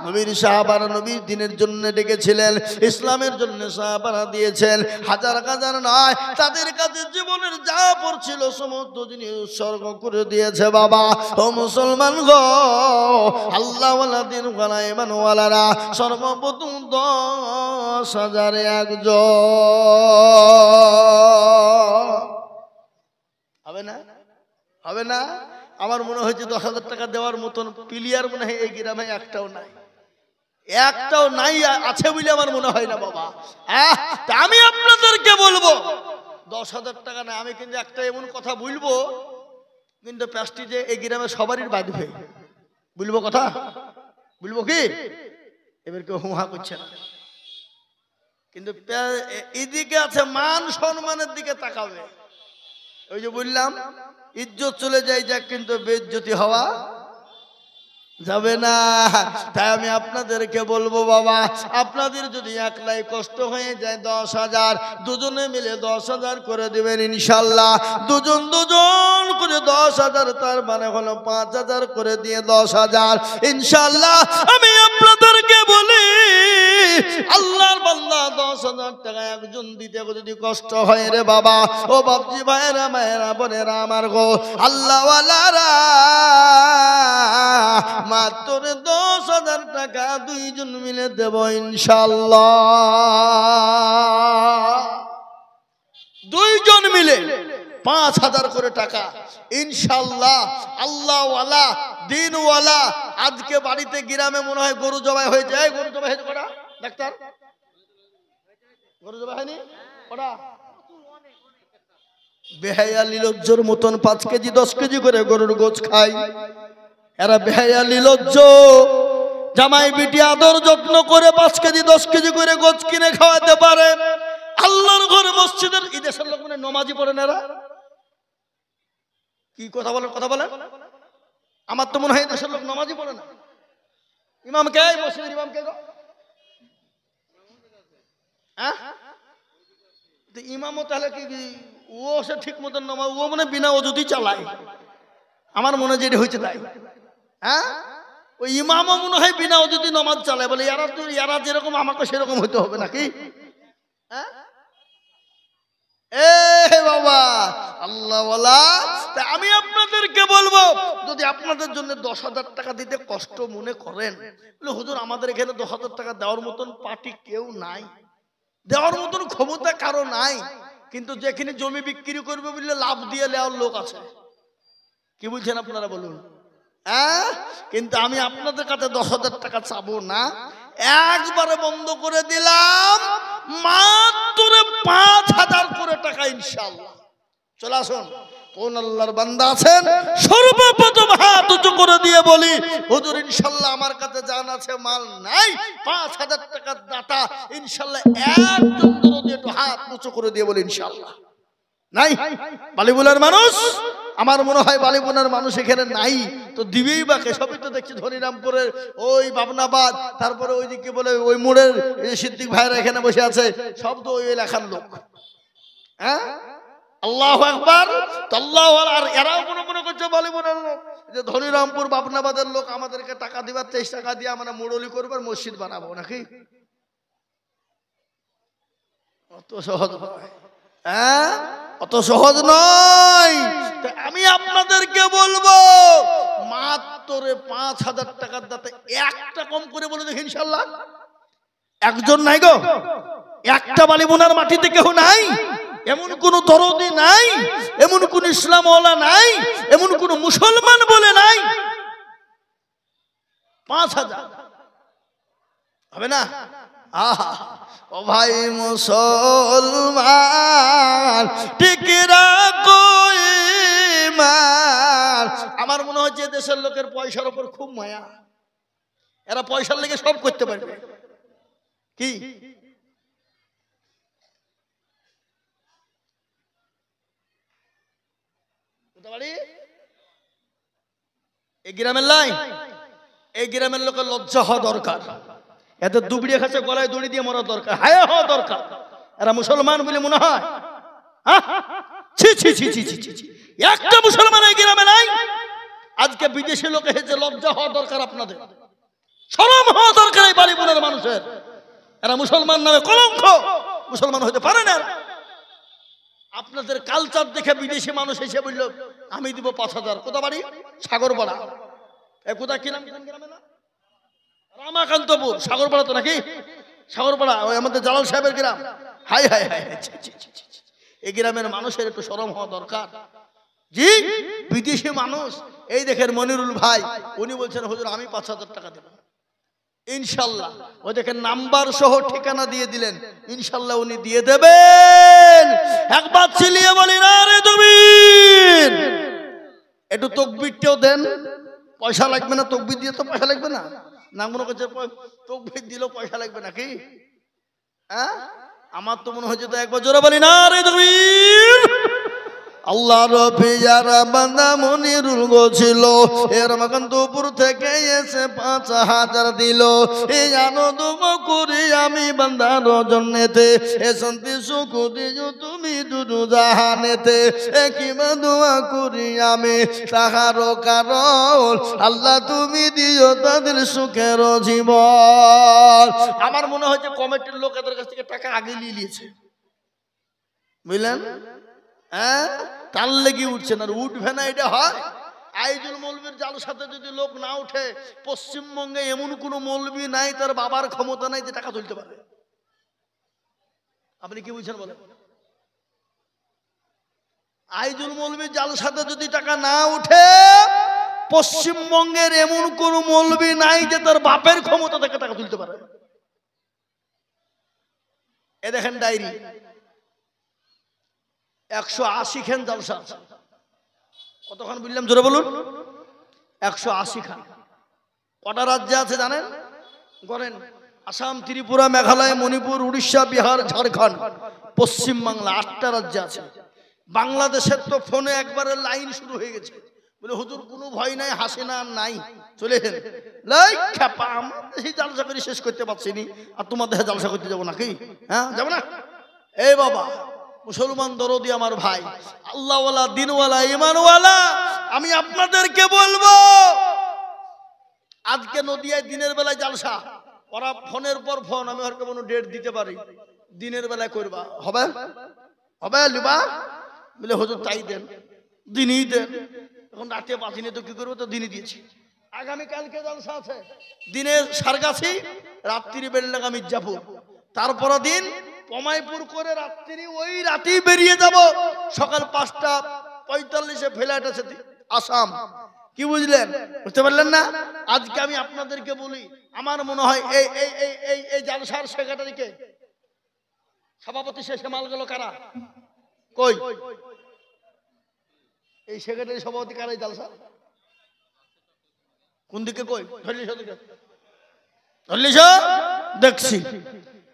নবীর সাহাবারা নবীর দিনের জন্য ডেকেছিলেন, ইসলামের জন্য সাহাবারা দিয়েছেন হাজার হাজার নয়, তাদের কাছে জীবনের যা পড়ছিল সমস্ত জিনিস উৎসর্গ করে দিয়েছে। বাবা ও মুসলমান গো, আল্লাহওয়ালা দিনওয়ালা ইমানওয়ালারা সর্বপ্রথম 10,000 একজন। হবে না? হবে না? আমার মনে হয়েছে 10,000 টাকা দেওয়ার মতন প্লেয়ার মনে হয় এই গ্রামে একটাও নাই, একটাও নাই। আছে বলে আমার মনে হয় না বাবা। আমি আপনাদেরকে বলবো 10,000 টাকা না, আমি কিন্তু একটা এমন কথা বলবো, কিন্তু প্যাস্টিজে এই গ্রামে সবারই বাঁধবে। বলবো কথা, বলবো কি? এবার কেউ হুহা করছে না, কিন্তু এদিকে আছে মান সম্মানের দিকে তাকাবে। ওই যে বললাম ইজ্জত চলে যায় যাক, কিন্তু বেইজ্জতি হওয়া যাবে না। তাই আমি আপনাদেরকে বলবো বাবা, আপনাদের যদি একলাই কষ্ট হয়ে যায় 10,000, দুজনে মিলে 10,000 করে দিবেন ইনশাল্লাহ। দুজন করে 10,000, তার মানে হলো 5,000 করে দিয়ে 10,000 ইনশাল্লাহ। আমি আপনাদেরকে বলি, আল্লাহর বান্দা 10,000 টাকা একজন দিতে যদি কষ্ট হয় রে বাবা, ও বাপজি ভাইরা, মায়েরা, বোনেরা আমার গো, আল্লাহওয়ালারা মাত্র 10,000 টাকা দুইজন মিলে দেব ইনশাআল্লাহ। দুইজন মিলে 5,000 করে টাকা ইনশাআল্লাহ। আল্লাহওয়ালা দিনওয়ালা, আজকে বাড়িতে গ্রামে মনে হয় গরু জবাই হয়ে যায়। গরু জবাই হয়েছে কটা ডাক্তার? গরু জবাই হয়নি কটা? বেহায়া লিলজ্জর মতন 5 কেজি 10 কেজি করে গরুর গোছ খায়। এরা বেহায়া লিলজ্জ, জামাই বিটি আদর যত্ন করে 5 কেজি 10 কেজি করে গোছ কিনে খাওয়াতে পারে। আল্লাহর ঘরে মসজিদের এই দেশের লোক মানে নমাজি পড়েন এরা। কি কথা বলেন? কথা বলেন। আমার তো মনে হয় দেশের লোক নমাজি পড়ে না। ইমাম কে? মসজিদের ইমাম কে গো? ইমামও তাহলে কি ও সে ঠিক মতন নামাজ ও মানে বিনা অজুতি চালায়, আমার মনে যেটা হয়েছে তাই। হ্যাঁ, ওই ইমামও মনে হয় বিনা অজুতি নামাজ চালায়, বলে এরা যেরকম আমাকে সেরকম হইতে হবে নাকি? হ্যাঁ এ বাবা আল্লাহ ওয়ালা, আমি আপনাদেরকে বলবো যদি আপনাদের জন্য 10,000 টাকা দিতে কষ্ট মনে করেন, বলে হুজুর আমাদের এখানে 10,000 টাকা দেওয়ার মতন পার্টি কেউ নাই, দেওয়ার মতন ক্ষমতা কারো নাই, কিন্তু যেখানে জমি বিক্রি করবে বললে লাভ দিয়ে নেওয়ার লোক আছে। কি বলছেন আপনারা বলুন? হ্যাঁ, কিন্তু আমি আপনাদের কাছে 10,000 টাকা চাবো না, একবারে বন্ধ করে দিলাম, মাত্র 5,000 করে টাকা ইনশাআল্লাহ। চলে আসুন, কোন আল্লাহর বান্দা আছেন সর্বপ্রথম হাত উঁচু করে দিয়ে বলি হুজুর ইনশাআল্লাহ আমার কাছে জান আছে মাল নাই, 5,000 টাকার দাতা ইনশাআল্লাহ একজন দরদি একটু হাত উঁচু করে দিয়ে বলি ইনশাআল্লাহ। নাই বালিবুলার মানুষ, আমার মনে হয় বালিবুলার মানুষ এখানে নাই, তো দিবেই বাকে। সবই তো দেখছি ধনিরামপুরের ওই বাবনাবাদ, তারপরে ওইদিকে বলে ওই মোড়ের সিদ্দিক ভাইরা এখানে বসে আছে, সব তো ওই এলাকার লোক। হ্যাঁ আল্লাহু আকবার, আল্লাহু আকবার। আর এরাও মনে করছে বালিবুলার যে ধনিরামপুর বাবনাবাদের লোক আমাদেরকে টাকা দিবার, 23 টাকা দিয়ে আমরা মুরলি করবার, মসজিদ বানাবো নাকি? অত সহজ নয়, হ্যাঁ অত সহজ নয়। আমি আপনাদেরকে বলবো মাত্র 5,000 টাকার দাতে একটা কম করে বলে দেখি ইনশাআল্লাহ। একজন নাই গো, একটা বালিবোনার মাটিতে কেউ নাই, এমন কোন দরদি নাই, এমন কোন ইসলামওয়ালা নাই, এমন কোন মুসলমান বলে নাই। 5,000 হবে না? আহা ও ভাই মুসলমান টিকে রাখো ঈমান। আমার মনে হয় যে দেশের লোকের পয়সার উপর খুব মায়া, এরা পয়সার লেগে সব করতে পারবে। কি এই গ্রামের লাই, এই গ্রামের লোকের লজ্জা হওয়া দরকার, এত দুবড়িয়ে খাচ্ছে গলায় দড়ি দিয়ে মরা দরকার, হায় হওয়া দরকার। এরা মুসলমান বলে মনে হয়? ছি ছি ছি ছি ছি ছি, একটা মুসলমান এই গ্রামে নাই। আজকে বিদেশি লোক এসেছে, লজ্জা হওয়া দরকার আপনাদের, শরম হওয়া দরকার এই বালিপুরের মানুষের। এরা মুসলমান নামে কলঙ্ক, মুসলমান হতে পারে না। আপনাদের কালচার দেখে বিদেশি মানুষ এসে বলল আমি দিব 5,000। কোথা বাড়ি? সাগরপাড়া। এ কোথা কি নাম? কোন গ্রামে না? রামাকান্তপুর। সাগরপাড়া তো নাকি? সাগরপাড়া ওই আমাদের জালাল সাহেবের গ্রাম। হাই হাই হাই, এই গ্রামের মানুষের একটু শরম হওয়া দরকার। জি বিদেশি মানুষ, এই দেখেন মনিরুল ভাই, উনি বলছেন হুজুর আমি 5,000 টাকা দেব ইনশাল্লাহ। ওই দেখেন নাম্বার সহ ঠিকানা দিয়ে দিলেন, ইনশাল্লাহ উনি দিয়ে দেবেন। একবার চিলিয়ে বলি না রে তুমিন, একটু তকবিরটাও দেন, পয়সা লাগবে না। তকবির দিয়ে তো পয়সা লাগবে না, না মনে করছে তকবির দিলেও পয়সা লাগবে নাকি? হ্যাঁ আমার তো মনে হচ্ছে তো একবার জোরে বলি না রে তুমিন। আল্লাহর পিয়ারা বান্দা মনিরুল গো ছিল, এর মাকান্তপুর থেকে এসে 5,000 দিল। এই আনন্দ করি আমি বান্দার জন্যেতে, এ শান্তি সুখ দিও তুমি দুদু জাহানেতে। কিবা দোয়া করি আমি তাহার কারণ, আল্লাহ তুমি দিও তাদের সুখের জীবন। আমার মনে হয় যে কমিটির লোক এদের কাছ থেকে টাকা আগে নিয়ে নিয়েছে, বুঝলেন? হ্যাঁ তার লেগে উঠছে না, উঠবে না এটা হয়। আইজুল মৌলবীর জালসাতে যদি লোক না উঠে, পশ্চিমবঙ্গে এমন কোন মৌলবী নাই তার বাবার ক্ষমতা নাই যে টাকা তুলতে পারে। আপনি কি বুঝছেন বলেন? আইজুল মৌলবীর জালসাতে যদি টাকা না উঠে, পশ্চিমবঙ্গের এমন কোন মৌলবী নাই যে তার বাপের ক্ষমতা থেকে টাকা তুলতে পারে। এ দেখেন ডায়েরি 180 খান জালসা। কতক্ষণ বললাম জোরে বলুন? 180 খান। কটা রাজ্যে আছে জানেন? করেন আসাম, ত্রিপুরা, মেঘালয়, মণিপুর, উড়িষ্যা, বিহার, ঝাড়খণ্ড, পশ্চিম বাংলা, 8টা রাজ্যে আছে। বাংলাদেশের তো ফোনে একবারে লাইন শুরু হয়ে গেছে, বলে হুজুর কোনো ভয় নাই, হাসিনা নাই, চলে এলেন জালসা করে শেষ করতে পারছি নি, আর তোমাদের জালসা করতে যাবো নাকি? হ্যাঁ যাবো না? এই বাবা মুসলমান দরদি আমার ভাই, আল্লাহওয়ালা, দিনওয়ালা, ইমানওয়ালা, আমি আপনাদেরকে বলবো, আজকে নদিয়ায় দিনের বেলায় জালসা, ওরা ফোনের পর ফোন, আমি ওর কোনো ডেট দিতে পারি, দিনের বেলায় করবা, হবে হবে লিবা বলে হুজুর তাই দেন, দিনই দেন। এখন রাতে পাঠিনি তো কি করবো, তো দিনই দিয়েছি। আগামীকালকে জালসা আছে, দিনে সারগাছি, রাত্রি বেরলাম মির্জাপুর, তারপর দিন পমাইপুর করে রাত্রি, ওই রাতেই বেরিয়ে যাব, সকাল 5:45 ফ্লাইট আছে আসাম। কি বুঝলেন, বুঝতে পারলেন না? আজকে আমি আপনাদেরকে বলি, আমার মনে হয় এই এই এই এই এই জালসার সেক্রেটারিকে, সভাপতি শেষে মাল গেল কারা, কই এই সেক্রেটারি সভাপতি কারা, এই জালসা কোন দিকে, কই ধরলিস দেখছি।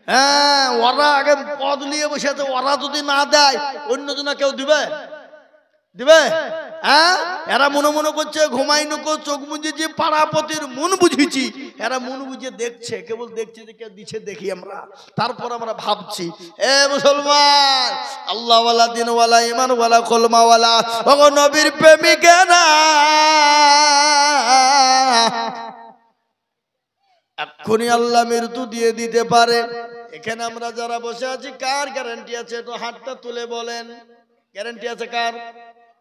হ্যাঁ, ওরা আগে পদ নিয়ে বসে আছে, ওরা যদি না দেয় অন্যজন কেউ দিবে, দিবে? হ্যাঁ, এরা মনে মনে করছে ঘুমাই নকো, চোখ বুঝেছি, পাড়াপতির মন বুঝেছি, এরা মন বুঝে দেখছে, কেবল দেখছে যে কেউ দিচ্ছে দেখি আমরা, তারপর আমরা ভাবছি। এ মুসলমান, আল্লাহওয়ালা, দিনওয়ালা, ইমানওয়ালা, কলমাওয়ালা, ওগো নবীর প্রেমিকেরা, এক্ষুনি আল্লাহ মৃত্যু দিয়ে দিতে পারে। এখানে আমরা যারা বসে আছি, কার গ্যারান্টি আছে? একটু হাতটা তুলে বলেন, গ্যারান্টি আছে কার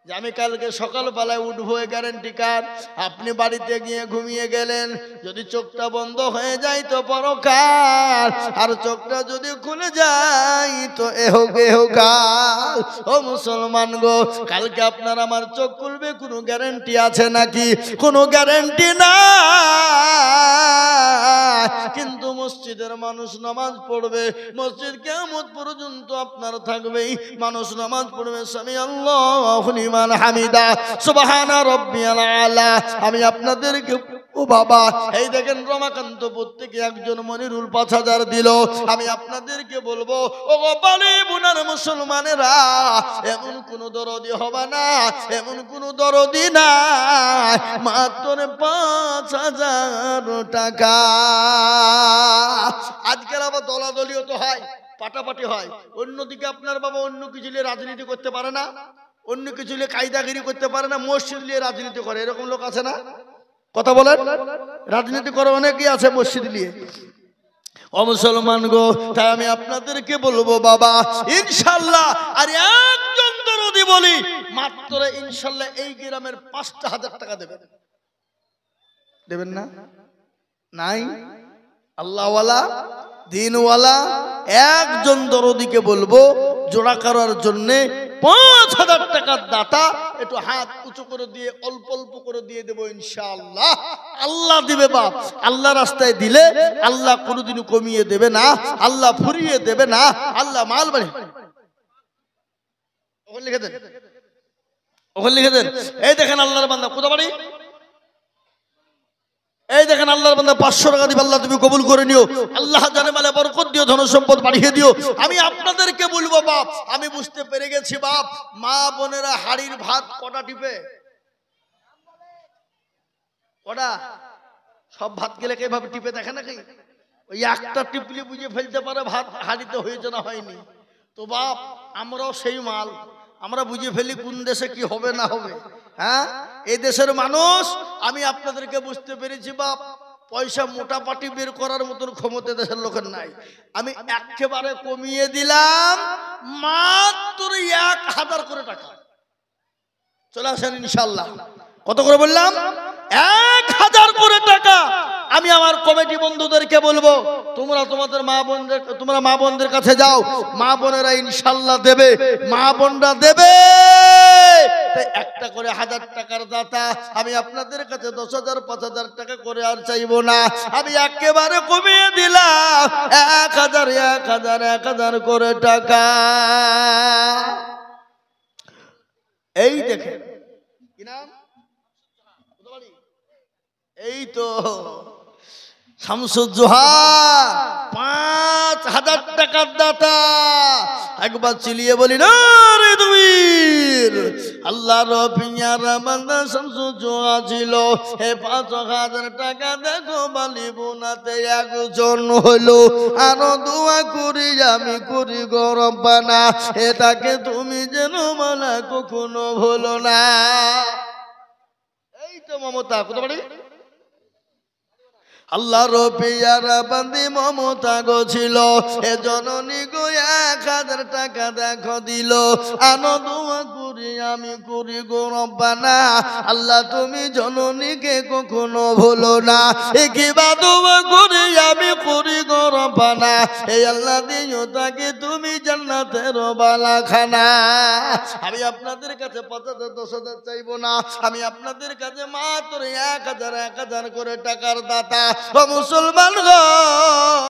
যে আমি কালকে সকালবেলায় উঠবো? গ্যারান্টি কার? আপনি বাড়িতে গিয়ে ঘুমিয়ে গেলেন, যদি চোখটা বন্ধ হয়ে যায় তো পরকাল, আর চোখটা যদি খুলে যায় তো এহকাল। ও মুসলমান গো, কালকে আপনার আমার চোখ খুলবে, কোনো গ্যারান্টি আছে নাকি? কোনো গ্যারান্টি না। কিন্তু মসজিদের মানুষ নামাজ পড়বে, মসজিদ কিয়ামত পর্যন্ত আপনার থাকবেই, মানুষ নামাজ পড়বে, সামি আল্লাহু লিমান হামিদা, সুবহানা রাব্বিয়াল আলা। আমি আপনাদেরকে, ও বাবা, এই দেখেন রমাকান্তপুর থেকে একজন মনিরুল 5000 দিল। আমি আপনাদেরকে বলবো, ও বালি বুনার মুসলমানেরা, এমন কোন দরদি হবে না, এমন কোন দরদি না, মাত্র 5000 টাকা। আজকাল আবার দলাদলিও তো হয়, পাটাপাটি হয়। অন্যদিকে আপনার বাবা অন্য কিছু নিয়ে রাজনীতি করতে পারে না, অন্য কিছু নিয়ে কায়দাগিরি করতে পারে না, মসজিদ নিয়ে রাজনীতি করে, এরকম লোক আছে না? কথা বলেন, রাজনীতি করে অনেকেই আছে মসজিদ নিয়ে। ও মুসলমান গো, তাই আমি আপনাদেরকে বলবো বাবা, ইনশাআল্লাহ, আর একজন দরদি বলি, মাত্র ইনশাআল্লাহ এই গ্রামের 5000 টাকা দেবেন। দেবেন না? নাই? আল্লাহওয়ালা, দিনওয়ালা একজন দরদিকে বলবো জোড়া করার জন্য 5000 টাকার দাতা, একটু হাত উঁচু করে দিয়ে অল্প অল্প করে দিয়ে দেবো ইনশাআল্লাহ। আল্লাহ দিবে বাপ, আল্লাহ রাস্তায় দিলে আল্লাহ কোনোদিনও কমিয়ে দেবে না, আল্লাহ ফুরিয়ে দেবে না, আল্লাহ মাল বাড়ি। ওখানে লিখে দেন, ওখানে লিখে দেন। এই দেখেন আল্লাহর বান্দা, কোথা বাড়ি? এই দেখেন আল্লাহর বান্দা 500 টাকা দিবে, আল্লাহ তুমি কবুল করে নিও, আল্লাহ জানে মালে বরকত দিও, ধন সম্পদ বাড়িয়ে দিও। আমি আপনাদেরকে বলবো বাপ, আমি বুঝতে পেরে গেছি বাপ, মা বোনেরা হাড়ির ভাত কটা টিপে? কটা? সব ভাত গেলে এইভাবে টিপে দেখে নাকি? ওই একটা টিপলি বুঝে ফেলতে পারে ভাত হাড়িতে হয়েছে না হয়নি। তো বাপ, আমরাও সেই মাল, আমরা বুঝে ফেলি কোন দেশে কি হবে না হবে। হ্যাঁ, এই দেশের মানুষ, আমি আপনাদেরকে বুঝতে পেরেছি বাপ, পয়সা মোটাপাটি বের করার মতন ক্ষমতা দেশের লোকের নাই। আমি একেবারে কমিয়ে দিলাম, মাত্র 1000 করে টাকা। চলে আসেন ইনশাআল্লাহ। কত করে বললাম? 1000 করে টাকা। আমি আমার কমিটি বন্ধুদেরকে বলবো, তোমরা তোমাদের মা বোনদের কাছে যাও, মা বোনেরা ইনশাআল্লাহ দেবে, মা বোনরা দেবে। একটা করে 1000 টাকার দাতা, আমি আপনাদের কাছে 10,000 5000 টাকা করে আর চাইবো না, আমি একেবারে কমিয়ে দিলাম 1000 করে টাকা। এই দেখেন, কি নাম? এই তো শামসুজ্জোহা 5,000 টাকার দাতা। একবার চিলিয়ে বলি না রে তুমির। আল্লাহর পিয়ারা বান্দা শামসুজ্জোহা ছিল। এ 5,000 টাকা দেখো বালি বোনাতে একজন হলো। আরো দোয়া করি আমি করি গরম পানা, এটাকে তুমি যেন মানা কখনো ভুলো না। এই তো মমতা কত বাড়ি। আল্লাহর পিয়ারা বান্দি মমতা গো ছিল। এ জননী গো 1,000 টাকা দেখো দিল। আনো দোয়া করি আমি করি গো রব্বানা, আল্লাহ তুমি জননীকে কখনো ভুলো না। কিবা দোয়া করি আমি করি গো রব্বানা, এই আল্লাহ দিও তাকে তুমি জান্নাতের বালাখানা। আমি আপনাদের কাছে 5,000 10,000 চাইবো না, আমি আপনাদের কাছে মাত্র 1,000 1,000 করে টাকার দাতা। ও মুসলমান গো।